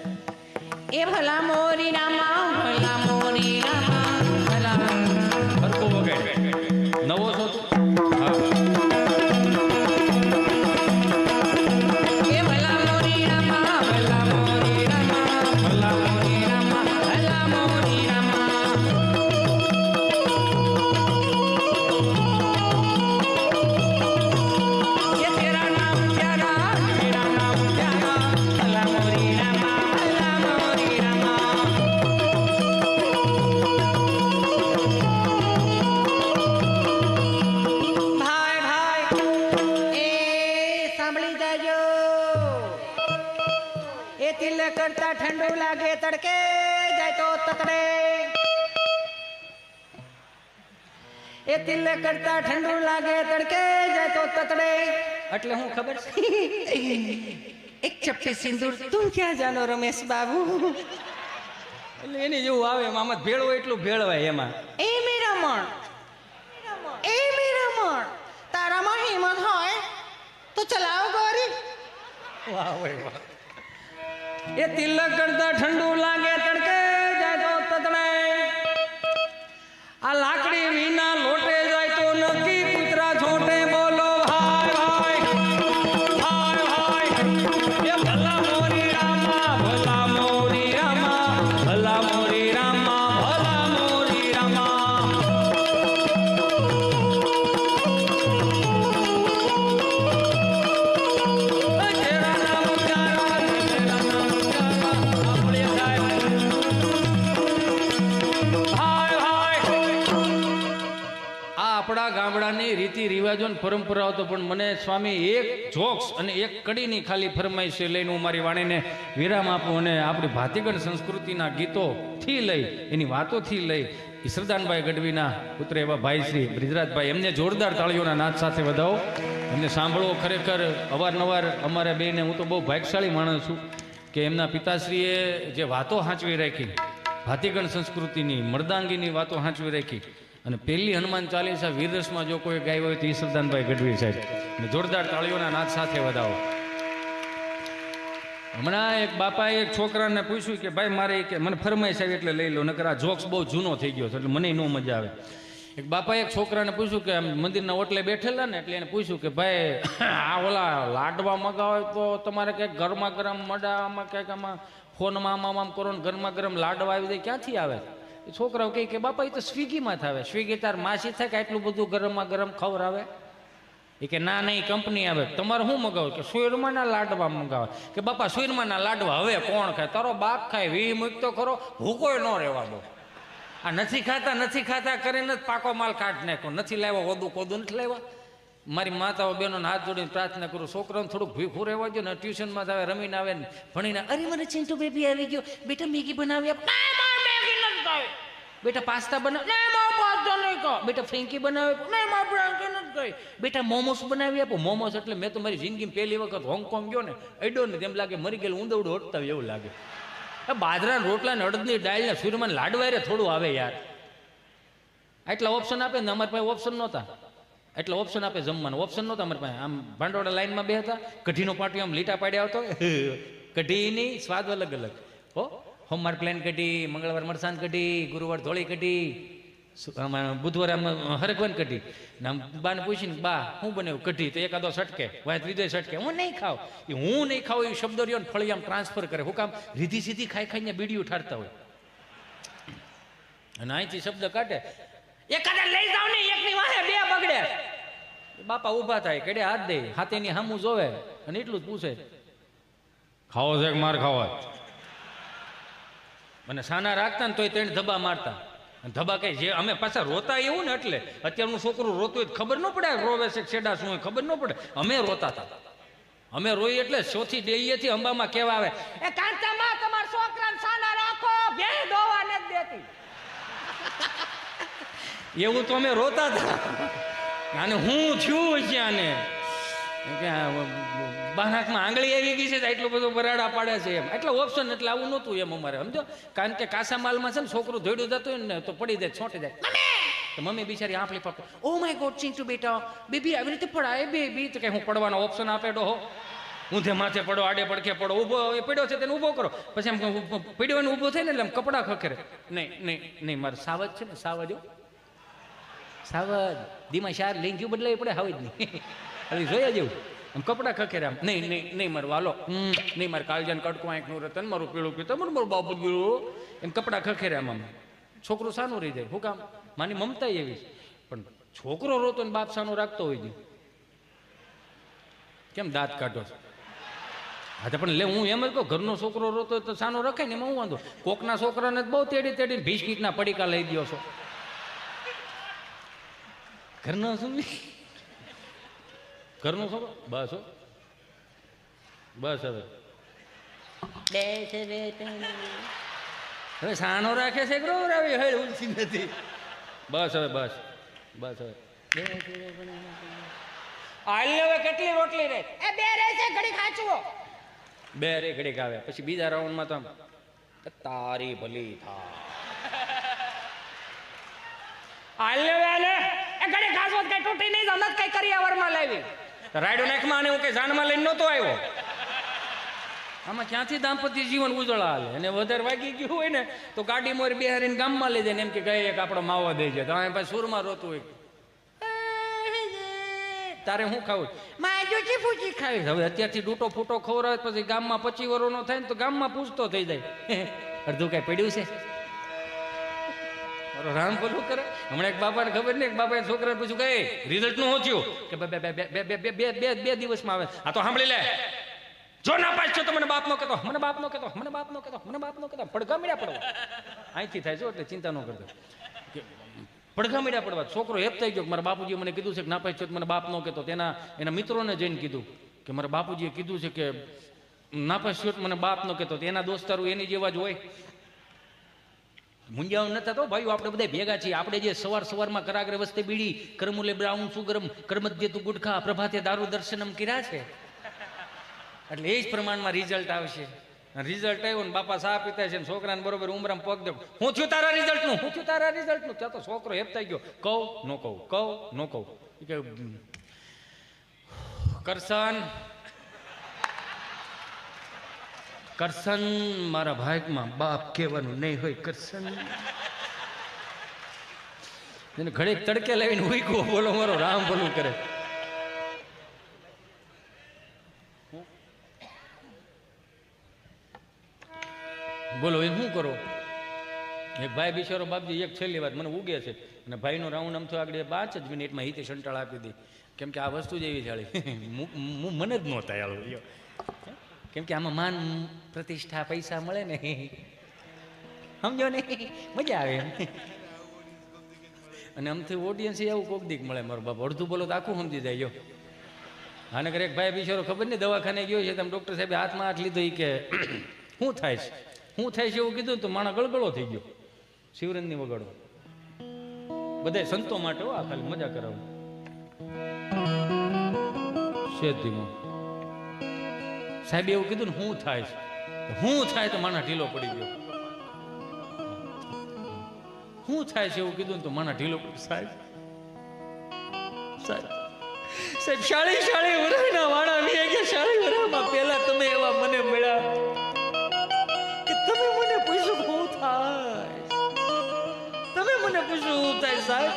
એ ભલા મોરી રામા, ભલા મોરી રામા, ભલા હરકો વગાડ. નવો છો તું? હા. એ ભલા મોરી રામા, ભલા મોરી રામા, ભલા મોરી રામા, ભલા મોરી રામા. એ તેરા નામ પ્યારા, તેરા નામ પ્યારા, ભલા મોરી રામા, ભલા મોરી રામા. ભાઈ એ સાંભળી જાજો. એ તિલક કરતા ઠંડુ લાગે તડકે જાય તો તતડે. એ તિલક કરતા ઠંડુ લાગે તડકે જાય તો તતડે. એટલે હું ખબર છે? એક ચપટી સિંદૂર તું ક્યાં જાનો રમેશ બાબુ. એટલે એની જેવું આવે એમાં. આમાં ભેળવો એટલું ભેળવાય એમાં. એ મેરામણ, એ મેરામણ, તારામાં હિંમત હોય તો ચલાવ ગોરી. વાહ ભાઈ વાહ. એ તિલક કરતા ઠંડુ લાગે તડકે જાય તો તતડે, આ લાકડી વિના લોટે જાય તો નક્કી કૂતરા છોટે. બોલો ભાઈ ભાઈ ભાઈ ભાઈ. એ ભલા મોરી રામા ભલા મોરી રામા ભલા મોરી રામા ભલા મોરી રામા. તેરા નામ પ્યારા તેરા નામ પ્યારા આપણે ગાય. ભાઈ ભાઈ. આ આપણા ગામડાની રીતિ રિવાજો ને પરંપરાઓ તો પણ મને સ્વામી એક જોક્સ અને એક કડીની ખાલી ફરમાઈશ લઈને હું મારી વાણીને વિરામ આપું અને આપણી ભાતીગળ સંસ્કૃતિના ગીતોથી લઈ એની વાતોથી લઈ ઈશ્વરદાનભાઈ ગઢવીના પુત્ર એવા ભાઈ શ્રી બ્રિજરાજભાઈ એમને જોરદાર તાળીઓના નાદ સાથે વધાવો. એમને સાંભળવો ખરેખર અવારનવાર અમારા બેને, હું તો બહુ ભાગ્યશાળી માણસ છું કે એમના પિતાશ્રીએ જે વાતો સાચવી રાખી, ભાતીગણ સંસ્કૃતિની મર્દાંગીની વાતો સાચવી રાખી અને પહેલી હનુમાન ચાલીસા વીરરસમાં જો કોઈ ગાય હોય તો ઈશ્વરદાનભાઈ ગઢવી સાહેબ. અને જોરદાર તાળીઓના નાદ સાથે વધાવો. હમણાં એક બાપાએ એક છોકરાને પૂછ્યું કે ભાઈ મારે કે મને ફરમાઈશ આવી એટલે લઈ લો, નકર આ જોક્સ બહુ જૂનો થઈ ગયો છે એટલે મને ન મજા આવે. એક બાપાએ એક છોકરાને પૂછ્યું કે આમ મંદિરના ઓટલે બેઠેલા ને એટલે એને પૂછ્યું કે ભાઈ આ ઓલા લાડવા મગાવે તો તમારે કંઈક ગરમા ગરમ મડામાં કંઈક આમાં ફોનમાં આમ કરો ને ગરમા ગરમ લાડવા આવી જાય ક્યાંથી આવે? એ છોકરાઓ કહે કે બાપા એ તો સ્વિગીમાં થાય. સ્વિગી તાર માસી થાય કે આટલું બધું ગરમા ગરમ ખવડાવે? એ કે ના નહીં કંપની આવે. તમારે શું મગાવો? કે સુરમાના લાડવા મગાવે. કે બાપા સુરમાના લાડવા હવે કોણ ખાય? તારો બાપ ખાય. વી મૂક તો ખરો, ભૂકોય ન રહેવા દો. આ નથી ખાતા કરીને પાકો માલ કાઢ નાખો. નથી લાવ્યા ઓદું કોદું નથી લાવ્યા. મારી માતાઓ બહેનોને હાથ જોડીને પ્રાર્થના કરું, છોકરાઓને થોડુંક ભીખું રહેવા દો ને. ટ્યુશનમાં આવે, રમીને આવે ને ભણીને, અરે મને ચિંટુ બેબી આવી ગયો, બેટા મેગી બનાવી આપ. બેટા પાસ્તા બનાવ, બેટા ફ્રેન્કી બનાવે, બેટા મોમોસ બનાવી આપો. મોમોસ એટલે મેં તો મારી જિંદગીમાં પહેલી વખત હોંગકોંગ ગયો ને, અડ્યો ને તેમ લાગે મરી ગયેલું ઊંધવડું હટતા એવું લાગે. બાજરાના રોટલા ને અડદની દાળ ને સૂર્યમાન લાડવારે થોડું આવે યાર. આટલા ઓપ્શન આપે ને અમારી પાસે ઓપ્શન નહોતા. એટલા ઓપ્શન આપે જમવાનું, ઓપ્શન નહોતા અમારી પાસે. આમ ભાંડોળા લાઈનમાં બે હતા, કઢીનો પાટિયો આમ લીટા પાડ્યા આવતો. કઢીની સ્વાદ અલગ અલગ હો. સોમવાર પ્લેન કઢી, મંગળવાર મરસાન કઢી, ગુરુવાર ધોળી કઢી, બુધવારે આમ હરગવન કઢી. ને આમ બાને પૂછીને બા હું બનાવ્યું? કઢી. તો એકાદો સટકે, વાય ત્રીજો સટકે. હું નહીં ખાવ. એ હું નહીં ખાવ એ શબ્દ રહ્યો ને ફળી આમ ટ્રાન્સફર કરે. હું કામ રીધી સીધી ખાઈ ખાઈને બીડીયું ઠારતા હોય અને અહીંથી શબ્દ કાઢે. એકાદા લઈ જાવ ને, એકની વાહે બે બગડે. બાપા ઊભા થાય, કડે હાથ દે, હાથેની હામું જોવે અને એટલું જ પૂછે, ખાવો છે કે માર ખાવા? મને સાના રાખતા ને તોય તેને ધબા મારતા. ધબા કઈ જે અમે પાછા રોતા એવું ને, એટલે અત્યારનું છોકરું રોતું હોય ખબર ન પડે રોવે છે છેડા શું હોય ખબર ન પડે. અમે રોતા હતા. અમે રોઈ એટલે ચોથી ડેલીએથી અંબામાં કેવા આવે, એ કાંતામાં તમારા છોકરાને સાના રાખો, બે દોવા નથી દેતી. એવું તો અમે રોતા હતા. અને હું થયું છે આને બાનાકમાં આંગળી આવી ગઈ છે, એટલું બધું બરાડા પાડે છે એમ. એટલે ઓપ્શન એટલે આવું નહોતું એમ અમારે, સમજો. કારણ કે કાસા માલમાં છે ને છોકરું ધોડ્યું જતું હોય ને તો પડી જાય, છોટી જાય. તો મમ્મી બિચારી આંપલી પકડે, ઓ માય ગોડ ચિંટુ બેટા બેબી આવી રીતે પડાય બેબી. તો કે હું પડવાનો ઓપ્શન આપે ડોહો, ઊંધે માથે પડો, આડે પડખે પડો, ઊભો એ પડ્યો છે તેને ઊભો કરો. પછી એમ પડ્યો ને ઊભો થાય ને એટલે એમ કપડાં ખખેરે. નહીં મારે સાવજ છે ને, સાવજ દીમાં શાર લઈને ગયું બદલાવી પડે, હાવ જ નહીં જોયા જેવું. આમ કપડાં ખખેરે આમ, નહીં મારું વાલો, નહીં મારે કાળજાને કડકું આંખનું રતન, મારું પીળું પીતો, મારું બાપુ ગયું, એમ કપડાં ખખેરે આમ. છોકરું સાનું રહી જાય. શું કામ? માની મમતા એવી. પણ છોકરો રોતો ને બાપ સાનું રાખતો હોય છે. કેમ દાંત કાઢો છો? હા તો પણ લે, હું એમ જ કહું, ઘરનો છોકરો રોતો હોય તો સાનો રખાય ને, એમાં હું વાંધો? કોકના છોકરાને બહુ તેડીને ભીસ્કીટના પડીકા લઈ દો છો. ઘરનો શું? ઘરનો છોકરો બસ બસ. હવે સાનો રાખે છે ગ્રો રાવી હે ઉલસી નથી. બસ હવે બસ હવે આલ્યો કેટલી રોટલી રે? એ બે રે છે, ઘડી ખાચવો. બે રે ઘડી ખાવે. પછી બીજા રાઉન્ડમાં તો તારી ભલી થા. આલ્યો આલે એ ઘડી ખાચવો કઈ તૂટી નહીં જાવ, નત કઈ કરી આવરમાં લાવી રાયડો નાખમાં. અને હું કઈ જાનમાં લઈને નહોતો આવ્યો. આમાં ક્યાંથી દાંપત્ય જીવન ઉજળા હાલે? અને વધારે વાગી ગયું હોય ને તો ગાડી મોર બેહારીને ગામમાં લઈ જાય ને એમ કે એક આપણો માવો દઈ જાય તો આ પાસે સુરમાં રોતું હોય, તારે શું ખાવું? માજુચી ફૂચી ખાવી. હવે અત્યારથી ડૂટો ફૂટો ખવડાવે પછી ગામમાં 25 વર્ષનો થાય ને તો ગામમાં પૂછતો થઈ જાય, અડધું કઈ પડ્યું છે? રામ બોલું કરે. હમણાં એક બાપાને ખબર નહીં, એક બાપાએ છોકરાને પૂછ્યું કે રિઝલ્ટ નું શું થયું? કે બે દિવસમાં આવે. આ તો સાંભળી લે, જો ના પાસ છો તો મને બાપ નો કહેતો, મને બાપ નો કહેતો, મને બાપ નો કહેતો, મને બાપ નો કહેતો. પડઘા મીડા પડવા અહીંથી થાય છો એટલે ચિંતા ન કરતો. પડઘા મીડા પડવા છોકરો હેપ થઈ ગયો, મારા બાપુજીએ મને કીધું છે કે ના પાસ છો તો મને બાપ નો કહેતો. એના મિત્રોને જઈને કીધું કે મારા બાપુજીએ કીધું છે કે ના પાસ છો તો મને બાપ નો કહેતો. એના દોસ્તારો એની જેવા જ હોય. મુંજાવ નતા તો ભાઈઓ, આપણે બધા ભેગા છીએ. આપણે જે સવારમાં કરાગ્રે વસ્તે બીડી, કરમુલે બ્રાઉન સુગરમ, કરમધ્ય તું ગુટખા, પ્રભાતે દારૂ દર્શનમ કર્યા છે. એટલે એ જ પ્રમાણમાં રિઝલ્ટ આવશે. રિઝલ્ટ આવ્યું ને બાપા સા પીતા છે ને છોકરાને બરોબર ઉમરામાં પગ દે, હું થયું તારા રિઝલ્ટનું, હું થયું તારા રિઝલ્ટનું. ત્યાં તો છોકરો હેપતાઈ ગયો, કહું નો કહું, કહું નો કહું. કે કરશન મારા ભાગમાં બાપ કહેવાનું નહીં હોય. કરશન એને ઘડીક તડકે લાવીને ઉઈકો બોલો મારો રામ ભલું કરે. બોલો એ શું કરો? એક ભાઈ બિચારો બાપજી એક છેલ્લી વાત મને ઉગે છે અને ભાઈનો રાઉન્ડ આમ તો આગળ 5 જ મિનિટમાં હિતે સંટાળ આપી દે. કેમ કે આ વસ્તુ જ એવી ચાલી મને જ નહોતા યાર. કેમ કે આમાં માન પ્રતિષ્ઠા પૈસા મળે ને, સમજો ને, મજા આવે એમ. અને આમથી ઓડિયન્સ એવું કોક દીક મળે. મારો બાપ અડધું બોલો તો આખું સમજી જાય. આને કરે એક ભાઈ બિચારો ખબર નહીં દવાખાને ગયો છે, તમે ડૉક્ટર સાહેબે હાથમાં હાથ લીધો. એ કે શું થાય છે, શું થાય છે એવું કીધું તો માણસ ગળગળો થઈ ગયો. શિવરંજની વગાડો બધા સંતો માટે હો, આ ખાલી મજા કરાવું. શેતીમાં સાહેબ એવું કીધું ને શું થાય છે, શું થાય તો માણસ ઢીલો પડી ગયો. શું થાય છે એવું કીધું ને તો માણસ ઢીલો પડી. સાહેબ સાહેબ સાહેબ 40 વર્ષના વાળા વી કે 40 વર્ષમાં પહેલા તમે એવા મને મળ્યા કે તમે મને પૂછ્યું શું થાય, તમે મને પૂછ્યું શું થાય. સાહેબ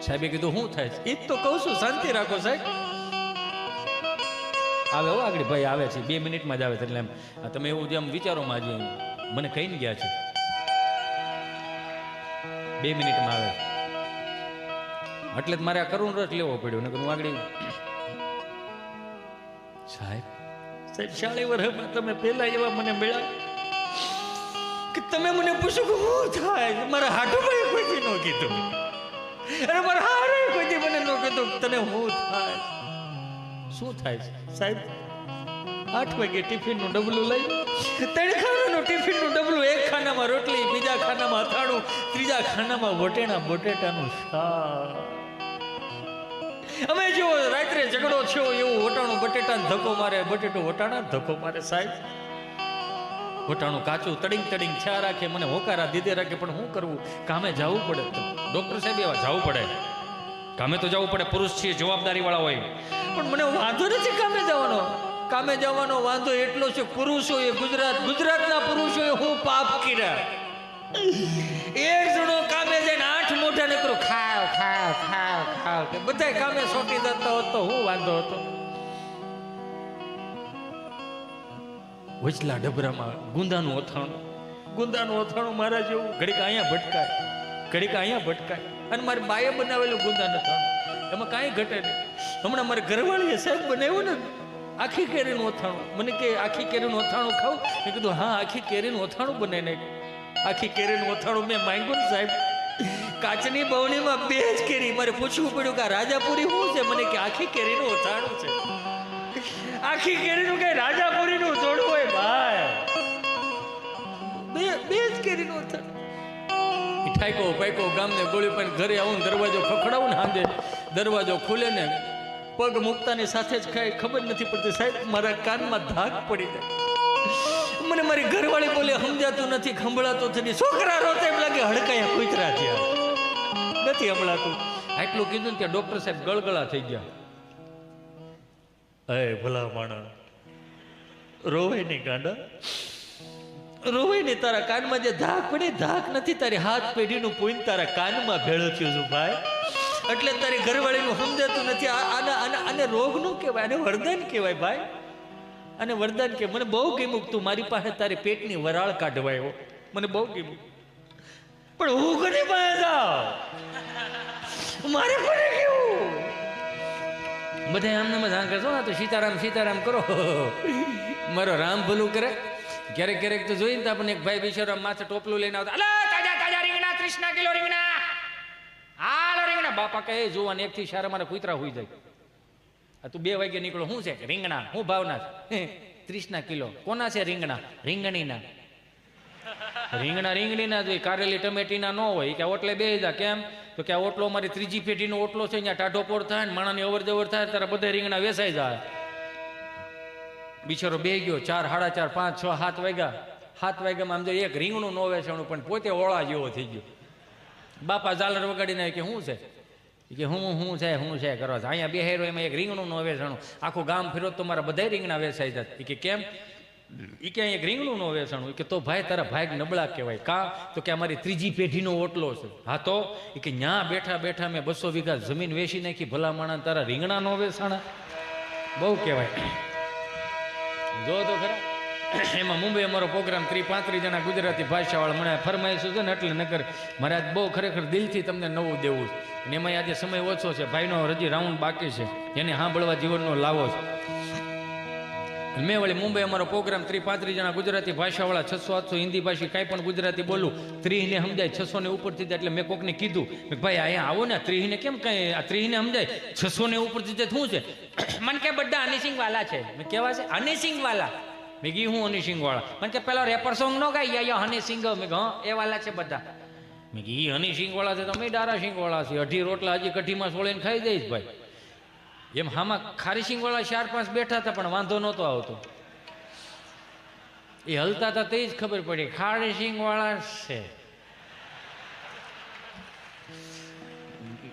સાહેબે કીધું શું થાય? એ તો કહું છું, શાંતિ રાખો સાહેબ. આવે હો આગળ ભાઈ આવે છે, 2 મિનિટમાં જ આવે છે. એટલે એમ તમે એવું જેમ વિચારોમાં જ મને કહીને ગયા છે 2 મિનિટમાં આવે. એટલે જ મારે આ કરુણ રસ લેવો પડ્યો. નકર હું આગળ સાહેબ 40 વર્ષમાં તમે પહેલા એવા મને મળ્યા કે તમે મને પૂછ્યું કે શું થાય. મારા હાટુભાઈ કોઈથી ન કીધું, અરે મારા હારે કોઈથી મને ન કીધું તને શું થાય. શું થાય સાહેબ? 8 વાગે ટિફિનનું ડબલું લઈ, 3 ખાનાનું ટિફિનનું ડબલું, 1 ખાનામાં રોટલી, બીજા ખાનામાં અથાણું, ત્રીજા ખાનામાં બટેટાનું શાક. અમે જો રાત્રે ઝઘડો થયો એવું વટાણું બટેટાને ધક્કો મારે, બટેટું વટાણા ધક્કો મારે. સાહેબ વટાણું કાચું તડીંગ છા રાખે, મને હોકારા દીધે રાખે. પણ શું કરવું, કામે જવું પડે. ડોક્ટર સાહેબ એવા જવું પડે, કામે તો જવું પડે. પુરુષ છીએ, જવાબદારી વાળા હોય. પણ મને વાંધો નથી કામે જવાનો. કામે જવાનો વાંધો એટલો છે, પુરુષોએ ગુજરાતના પુરુષોએ હું પાપ કર્યા. એક જણો કામે જઈને 8 મોઢા નીકળો ખાવ ખાવ ખાવ ખાવ, બધા કામે સોટી જતા હોત તો હું વાંધો હતો. વચલા ડબરામાં ગુંદાનું અથાણું મારા જેવું ઘડીક અહીંયા ભટકાય, ઘડીક અહીંયા ભટકાય. અને મારી બાએ બનાવેલું ગુંદાનું અથાણું, એમાં કાંઈ ઘટે નહીં. હમણાં મારે ઘરવાળીએ સાહેબ બનાવ્યું ને આખી કેરીનું અથાણું. મને કે આખી કેરીનું અથાણું ખાવ? મેં કીધું હા, આખી કેરીનું અથાણું બનાવી નાખ. આખી કેરીનું અથાણું મેં માંગ્યું ને સાહેબ, કાચની બવણીમાં 2 જ કેરી. મારે પૂછવું પડ્યું કે રાજાપુરી શું છે? મને કે આખી કેરીનું અથાણું છે. આખી કેરીનું કઈ રાજાપુરીનું જોડવું હોય ભાઈ? 2 જ કેરીનું અથાણું. ઠાઈકો પાઈકો ગામને ગોળી પાઈને ઘરે આવું, દરવાજો ખખડાવું ને હાંજે દરવાજો ખુલે ને પગ મૂકતાની સાથે જ ખાય. ખબર નથી પડતી સાહેબ, મારા કાનમાં ધાક પડી જાય. મને મારી ઘરવાળી બોલે સમજાતું નથી, સંભળાતું નથી. છોકરા રોતે એમ લાગે હડકાયા કૂતરા થયા, નથી સંભળાતું. આટલું કીધું ને ત્યાં ડોક્ટર સાહેબ ગળગળા થઈ ગયા. એ ભલા માણસ, રોવાય નહીં ગાંડા, રોવાય નહીં. તારા કાનમાં જે ધાક પડી, ધાક નથી, તારી હાથ પેઢીનું પૂન તારા કાનમાં ભેળો થયું છું ભાઈ. એટલે તારી ઘરવાળીનું સમજાતું નથી. આને રોગ નું કહેવાય, આને વરદાન કહેવાય ભાઈ. અને વરદાન કે મને બહુ ગમ્યું તું મારી પાસે તારી પેટની વરાળ કાઢવા આવ્યો, મને બહુ ગમ્યું. પણ હું કોની પાસે જાઉં, મારે કોને કેવું? બધા આમને મજા કરશો ને તો સીતારામ સીતારામ કરો, મારો રામ ભલું કરે. ક્યારેક ક્યારેક તો જોઈને તો આપણને એક ભાઈ બિચારો માથે ટોપલું લઈને આવતા, અલા તાજા તાજા રીંગણા 30 કિલો રીંગણા, હાલો રીંગણા. બાપા કહે જોવાને એક થી સારા મારા કૂતરા હોઈ જાય. તું 2 વાગે નીકળો, શું છે રીંગણા, હું ભાવના 30 કિલો. કોના છે રીંગણા? રીંગણીના. રીંગણા રીંગણીના જોઈએ, કારેલી ટમેટીના ન હોય. કે ઓટલે બે જા. કેમ? તો કે આ ઓટલો મારી 3જી પેઢીનો ઓટલો છે, ત્યાં ટાઢો પોર થાય ને માણાની અવર જવર થાય ત્યારે બધા રીંગણા વેસાઈ જાય. બિચારો બે ગયો 4, 4:30, 5, 6, 7 વાગ્યા. 7 વાગ્યામાં આમ જો એક રીંગણું નો વેચાણું, પણ પોતે ઓળા જેવો થઈ ગયો. બાપા ઝાલર વગાડીને કે શું છે? કે હું છે કરવા છે અહીંયા બેહેરો, એમાં એક રીંગણું નો વેચાણું. આખું ગામ ફેરો તો મારા બધા રીંગણા વેચાઈ જાય. કે કેમ? એ કે એક રીંગણું નો વેચાણું. કે તો ભાઈ તારા ભાઈ નબળા કહેવાય. કા? તો કે અમારી 3જી પેઢીનો ઓટલો છે. હા તો કે ન્યા બેઠા બેઠા મેં 200 વીઘા જમીન વેચી નાખી, ભલા માણા તારા રીંગણા નો વેચાણા, બહુ કહેવાય. જો તો ખરા. એમાં મુંબઈ અમારો પ્રોગ્રામ 30-35 જણા ગુજરાતી ભાષાવાળા મને ફરમાઈશું છે ને, એટલે નકર મારે આજ બહુ ખરેખર દિલથી તમને નવું દેવું છે. અને એમાં આજે સમય ઓછો છે, ભાઈનો હજી રાઉન્ડ બાકી છે, એને સાંભળવા જીવનનો લાવો છે. મેં વળી મુંબઈ અમારો પ્રોગ્રામ 30-35 જણા ગુજરાતી ભાષાવાળા, 600-800 હિન્દી ભાષી કાંઈ પણ ગુજરાતી બોલું, 30 ને સમજાય, 600 ને ઉપરથી જાય. એટલે મેં કોકને કીધું ભાઈ અહીંયા આવો ને, 30 ને કેમ કઈ, આ 30 ને સમજાય, 600 ને ઉપરથી જાય શું છે? મને કે બધા હનીસિંગ વાલા છે. મેં કેવા છે? હનીસિંગ વાલા. મેં કીધું હું હનીસિંગ વાળા? મને કે પેલો રેપર સોંગ નો ગાય હનીસિંગ. મેં કહ્યું એ વાલા છે બધા. મેં કીધું હનીસિંગ વાળા છે, તમે ડારા સિંગ વાળા છે. 18 રોટલા હજી કઢીમાં સોળીને ખાઈ જઈશ ભાઈ. એમ હામાં ખારી સિંગ વાળા 4-5 બેઠા હતા, પણ વાંધો નહોતો આવતો. એ હલતા હતા તે જ ખબર પડી ખારી સિંગ વાળા છે.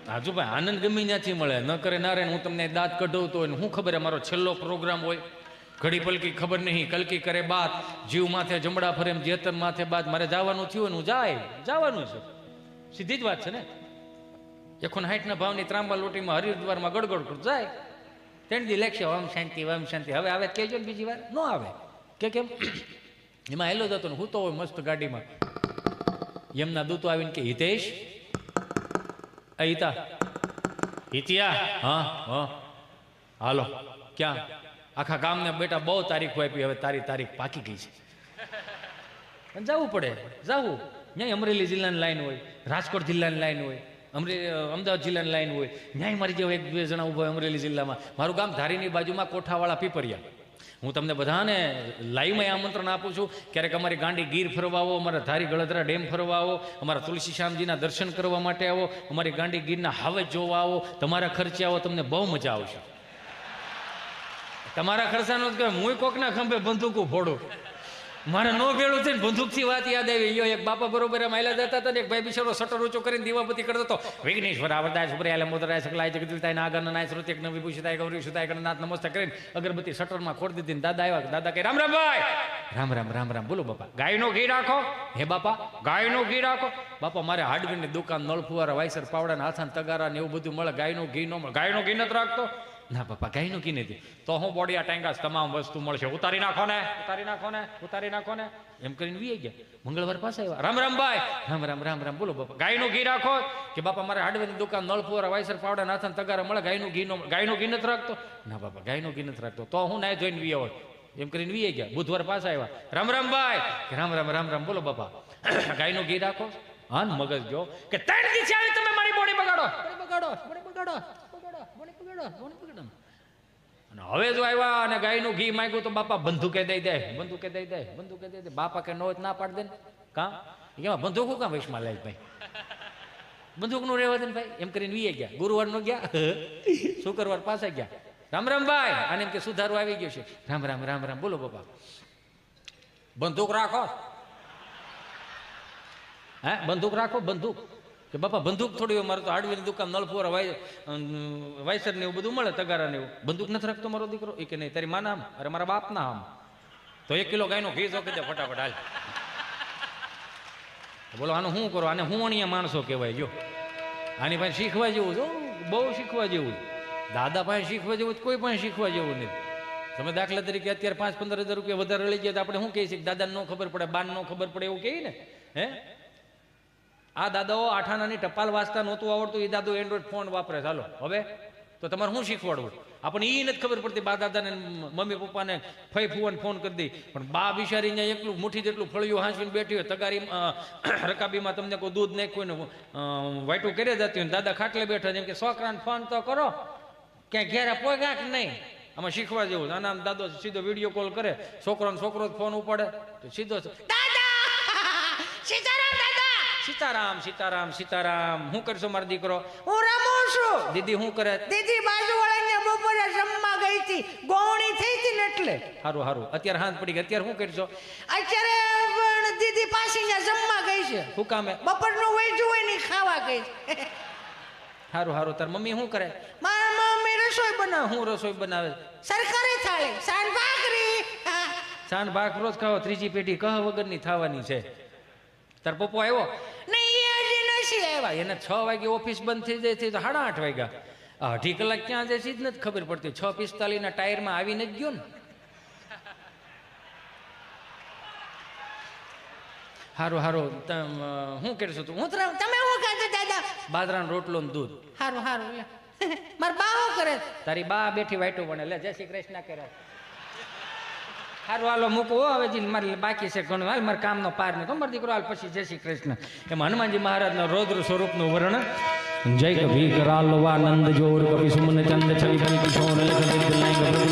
હાજુ ભાઈ આનંદ ગમી ત્યાંથી મળે, ન કરે ના રે. હું તમને દાંત કઢાવતો હોય ને હું ખબર મારો છેલ્લો પ્રોગ્રામ હોય, ઘડી પલકી ખબર નહીં, કલકી કરે બાત, જીવ માથે જમડા ફરે એમ જેતન માથે બાત. મારે જવાનું થયું ને હું જવાનું છે, સીધી જ વાત છે ને. 160 ભાવની ત્રાંબા લોટીમાં હરિદ્વારમાં ગડગડ કર જાય. 3 દી લેખશે ઓમ શાંતિ ઓમ શાંતિ. હવે આવે કહેજો ને બીજી વાર ન આવે. કે કેમ? એમાં હેલો જતો ને હું તો હોય મસ્ત ગાડીમાં. એમના દૂતો આવીને કે હિતેશ, હિતા હિતિયા, હા હા હાલો. ક્યાં? આખા ગામને બેટા બહુ તારીખો આપી, હવે તારી તારીખ પાકી ગઈ છે. જવું પડે, જવું. ત્યાં અમરેલી જિલ્લાની લાઈન હોય, રાજકોટ જિલ્લાની લાઈન હોય, અમદાવાદ જિલ્લાની લાઈન હોય. ન્યાય મારી જેવો 1-2 જણા ઉભા હોય અમરેલી જિલ્લામાં. મારું ગામ ધારીની બાજુમાં કોઠાવાળા પીપરિયા. હું તમને બધાને લાઈવમાં આમંત્રણ આપું છું. ક્યારેક અમારી ગાંડી ગીર ફરવા આવો, અમારા ધારી ગળધરા ડેમ ફરવા આવો, અમારા તુલસી શ્યામજીના દર્શન કરવા માટે આવો, અમારી ગાંડી ગીરના હાવજ જોવા આવો, તમારા ખર્ચે આવો, તમને બહુ મજા આવશે. તમારા ખર્ચાનો જ કહે, હું કોકના ખંભે બંદૂકો ફોડું. મારે નો ભેળું થઈને બંદૂકથી વાત યાદ આવી. યો એક બાપા બરોબર માયલા જતા હતા ને એક ભાઈ બિચારો શટર ઊંચો કરીને દીવાબત્તી કરતો હતો. વિઘ્નેશ્વર આવરદાય સુપ્રિયાલે મોદરાય સકલાય જગદીતાય નાગન નાય શ્રુતિ એક નવી ભૂષિતાય ગૌરી સુતાય ગણનાથ નમસ્તે કરીને અગરબત્તી શટરમાં ખોડી દીધી. દાદા આવ્યા. દાદા કહે રામ રામ ભાઈ. રામ રામ રામ રામ. બોલો બાપા. ગાયનો ઘી રાખો. હે બાપા ગાયનો ઘી રાખો. બાપા મારે હાર્ડવેરની દુકાન, નળ ફુવારા, વાયસર પાવડા, હાથાન તગારા ને એવું બધું મળે. ગાયનું ઘી ન મળે. ગાયનું ઘી નથી રાખતો? ના બાપા ગાયનું ઘી નથી. તો હું બોડિયા ટાંગાસ તમામ વસ્તુ મળશે. ઉતારી નાખો ને, ઉતારી નાખો ને, ઉતારી નાખો ને. એમ કરીને વી ગયા. મંગળવાર પાસે આવ્યા. રામ રામ ભાઈ. રામ રામ રામ રામ. બોલો બાપા. ગાયનું ઘી રાખો. કે બાપા મારે હાર્ડવેરની દુકાન, નળ ફુવારા, વાયસર પાવડા, નાથન તગારા મળે. ગાયનું ઘી નો મળે. ગાયનું ઘી નથી રાખતો? ના બાપા ગાયનું ઘી નથી રાખતો. તો હું ના જોઈને વી હોય. એમ કરીને વી ગયા. બુધવાર પાસે આવ્યા. રામ રામ ભાઈ. રામ રામ રામ રામ. બોલો બાપા. ગાયનું ઘી રાખો. હા મગજ જો કે 3 દિવસ આવી તમે મારી બોડી બગાડો, બગાડો, બોડી બગાડો, બગાડો, બોડી બગાડો, બોડી બગાડો. અને હવે જો આવ્યા અને ગાયનું ઘી માંગ્યું તો બાપા બંદૂકે દઈ દે, બંદૂકે દઈ દે, બંદૂકે દઈ દે. બાપા કે નો ના પાડ દે ને. કાં એમાં બંદૂક કાં વૈશમાં લાય ભાઈ, બંદૂક નું રહેવા દે ને ભાઈ. એમ કરીને વીએ ગયા. ગુરુવાર નો ગયા, શુક્રવાર પાસે ગયા. રામ રામ ભાઈ. અને એમ કે સુધારો આવી ગયો છે. રામ રામ રામ રામ. બોલો બાપા. બંદૂક રાખો. હે બંદૂક રાખો. બંદૂક કે બાપા બંદૂક થોડી. મારે તો હાર્ડવેરની દુકાન, નળ ફુવારા, વાયસર ને એવું બધું મળે, તગારા ને એવું. બંદૂક નથી રાખતો મારો દીકરો? એ કે નહીં. તારી માના આમ? અરે મારા બાપના આમ. તો 1 કિલો ગાયનો ઘી જો કીધે ફટાફટ હાલ. બોલો આનું શું કરો? આને હુંવણીયા માણસો કહેવાય. જો આની પાસે શીખવા જેવું જો, બહુ શીખવા જેવું. દાદા પાસે શીખવા જેવું કોઈ પણ શીખવા જેવું નથી. તમે દાખલા તરીકે અત્યારે 5-15 હજાર રૂપિયા વધારે લઈ ગયા તો આપણે શું કહીએ છીએ? દાદાને ન ખબર પડે, બાને ન ખબર પડે એવું કહીએ ને. હે, આ દાદાઓ 8 આનાની ટપાલ વાંચતા નહોતું આવડતું, એ દાદો એન્ડ્રોઈડ ફોન વાપરે. ચાલો હવે તો તમારે શું શીખવાડવું? આપણને એ નથી ખબર પડતી. બા દાદાને, મમ્મી પપ્પાને, ફઈ ફુવાને ફોન કરી દઈ, પણ બા બિચારી અહીંયા એકલું મુઠ્ઠી જેટલું ફળિયું હાંસવીને બેઠી હોય, તગારી રકાબીમાં તમને કોઈ દૂધ નાખ્યું ને વાઈટું કરી જતી હોય, દાદા ખાટલે બેઠા જેમ કે છોકરાને ફોન તો કરો, ક્યાંય ઘેરા પોગ્યા કે નહીં. આમાં શીખવા જેવું. આના દાદો સીધો વિડીયો કોલ કરે, છોકરો ફોન ઉપાડે તો સીધો સીતારામ સીતારામ સીતારામ. શું કરશો મારો દીકરો? હું રમું છું. દીદી શું કરે? દીદી બાજુવાળાને બપોરે જમવા ગઈ હતી, ગોવણી થઈ હતી ને એટલે. હારું હારું. અત્યારે હાથ પડી ગઈ, અત્યારે શું કરશો? અત્યારે પણ દીદી પાછી ત્યાં જમવા ગઈ છે. શું કામે? બપોરનું વૈજું હોય ને ઈ ખાવા ગઈ છે. હારું હારું. તાર મમ્મી શું કરે? મારા મમ્મી રસોઈ બનાવે. હું રસોઈ બનાવે? સરકારી થાળી, સાંજ ભાખરી. સાંજ ભાખ રોજ ખાઓ, ત્રીજી પેઢી કહ વગરની થવાની છે. તાર પપ્પો આવ્યો? નહીં, એ હજી નથી આવ્યા. એને 6 વાગે ઓફિસ બંધ થઈ જાય છે તો 8:30 વાગ્યા. 2.5 કલાક ક્યાં જાય છે જ નથી ખબર પડતી. 6:45 ના ટાયરમાં આવીને જ ગયો ને. હારું હારું. શું કરશો તું? હું તમે શું ખાધું દાદા? બાજરાનો રોટલો ને દૂધ. હારું હારું. મારા બા શું કરે? તારી બા બેઠી વાઈટું ભણે. લે જય શ્રી કૃષ્ણ કરે. હારું હાલો મૂકવો હવે જી, મારે બાકી છે ઘણું. હાલ મારે કામનો પાર નહીં. મારો દીકરો હાલ પછી જય શ્રી કૃષ્ણ. એમાં હનુમાનજી મહારાજના રૌદ્ર સ્વરૂપનું વર્ણન. જય કભી કરાલ વાનંદ જોર કભી સુમન ચંદ છવિ બન કિશોર લખ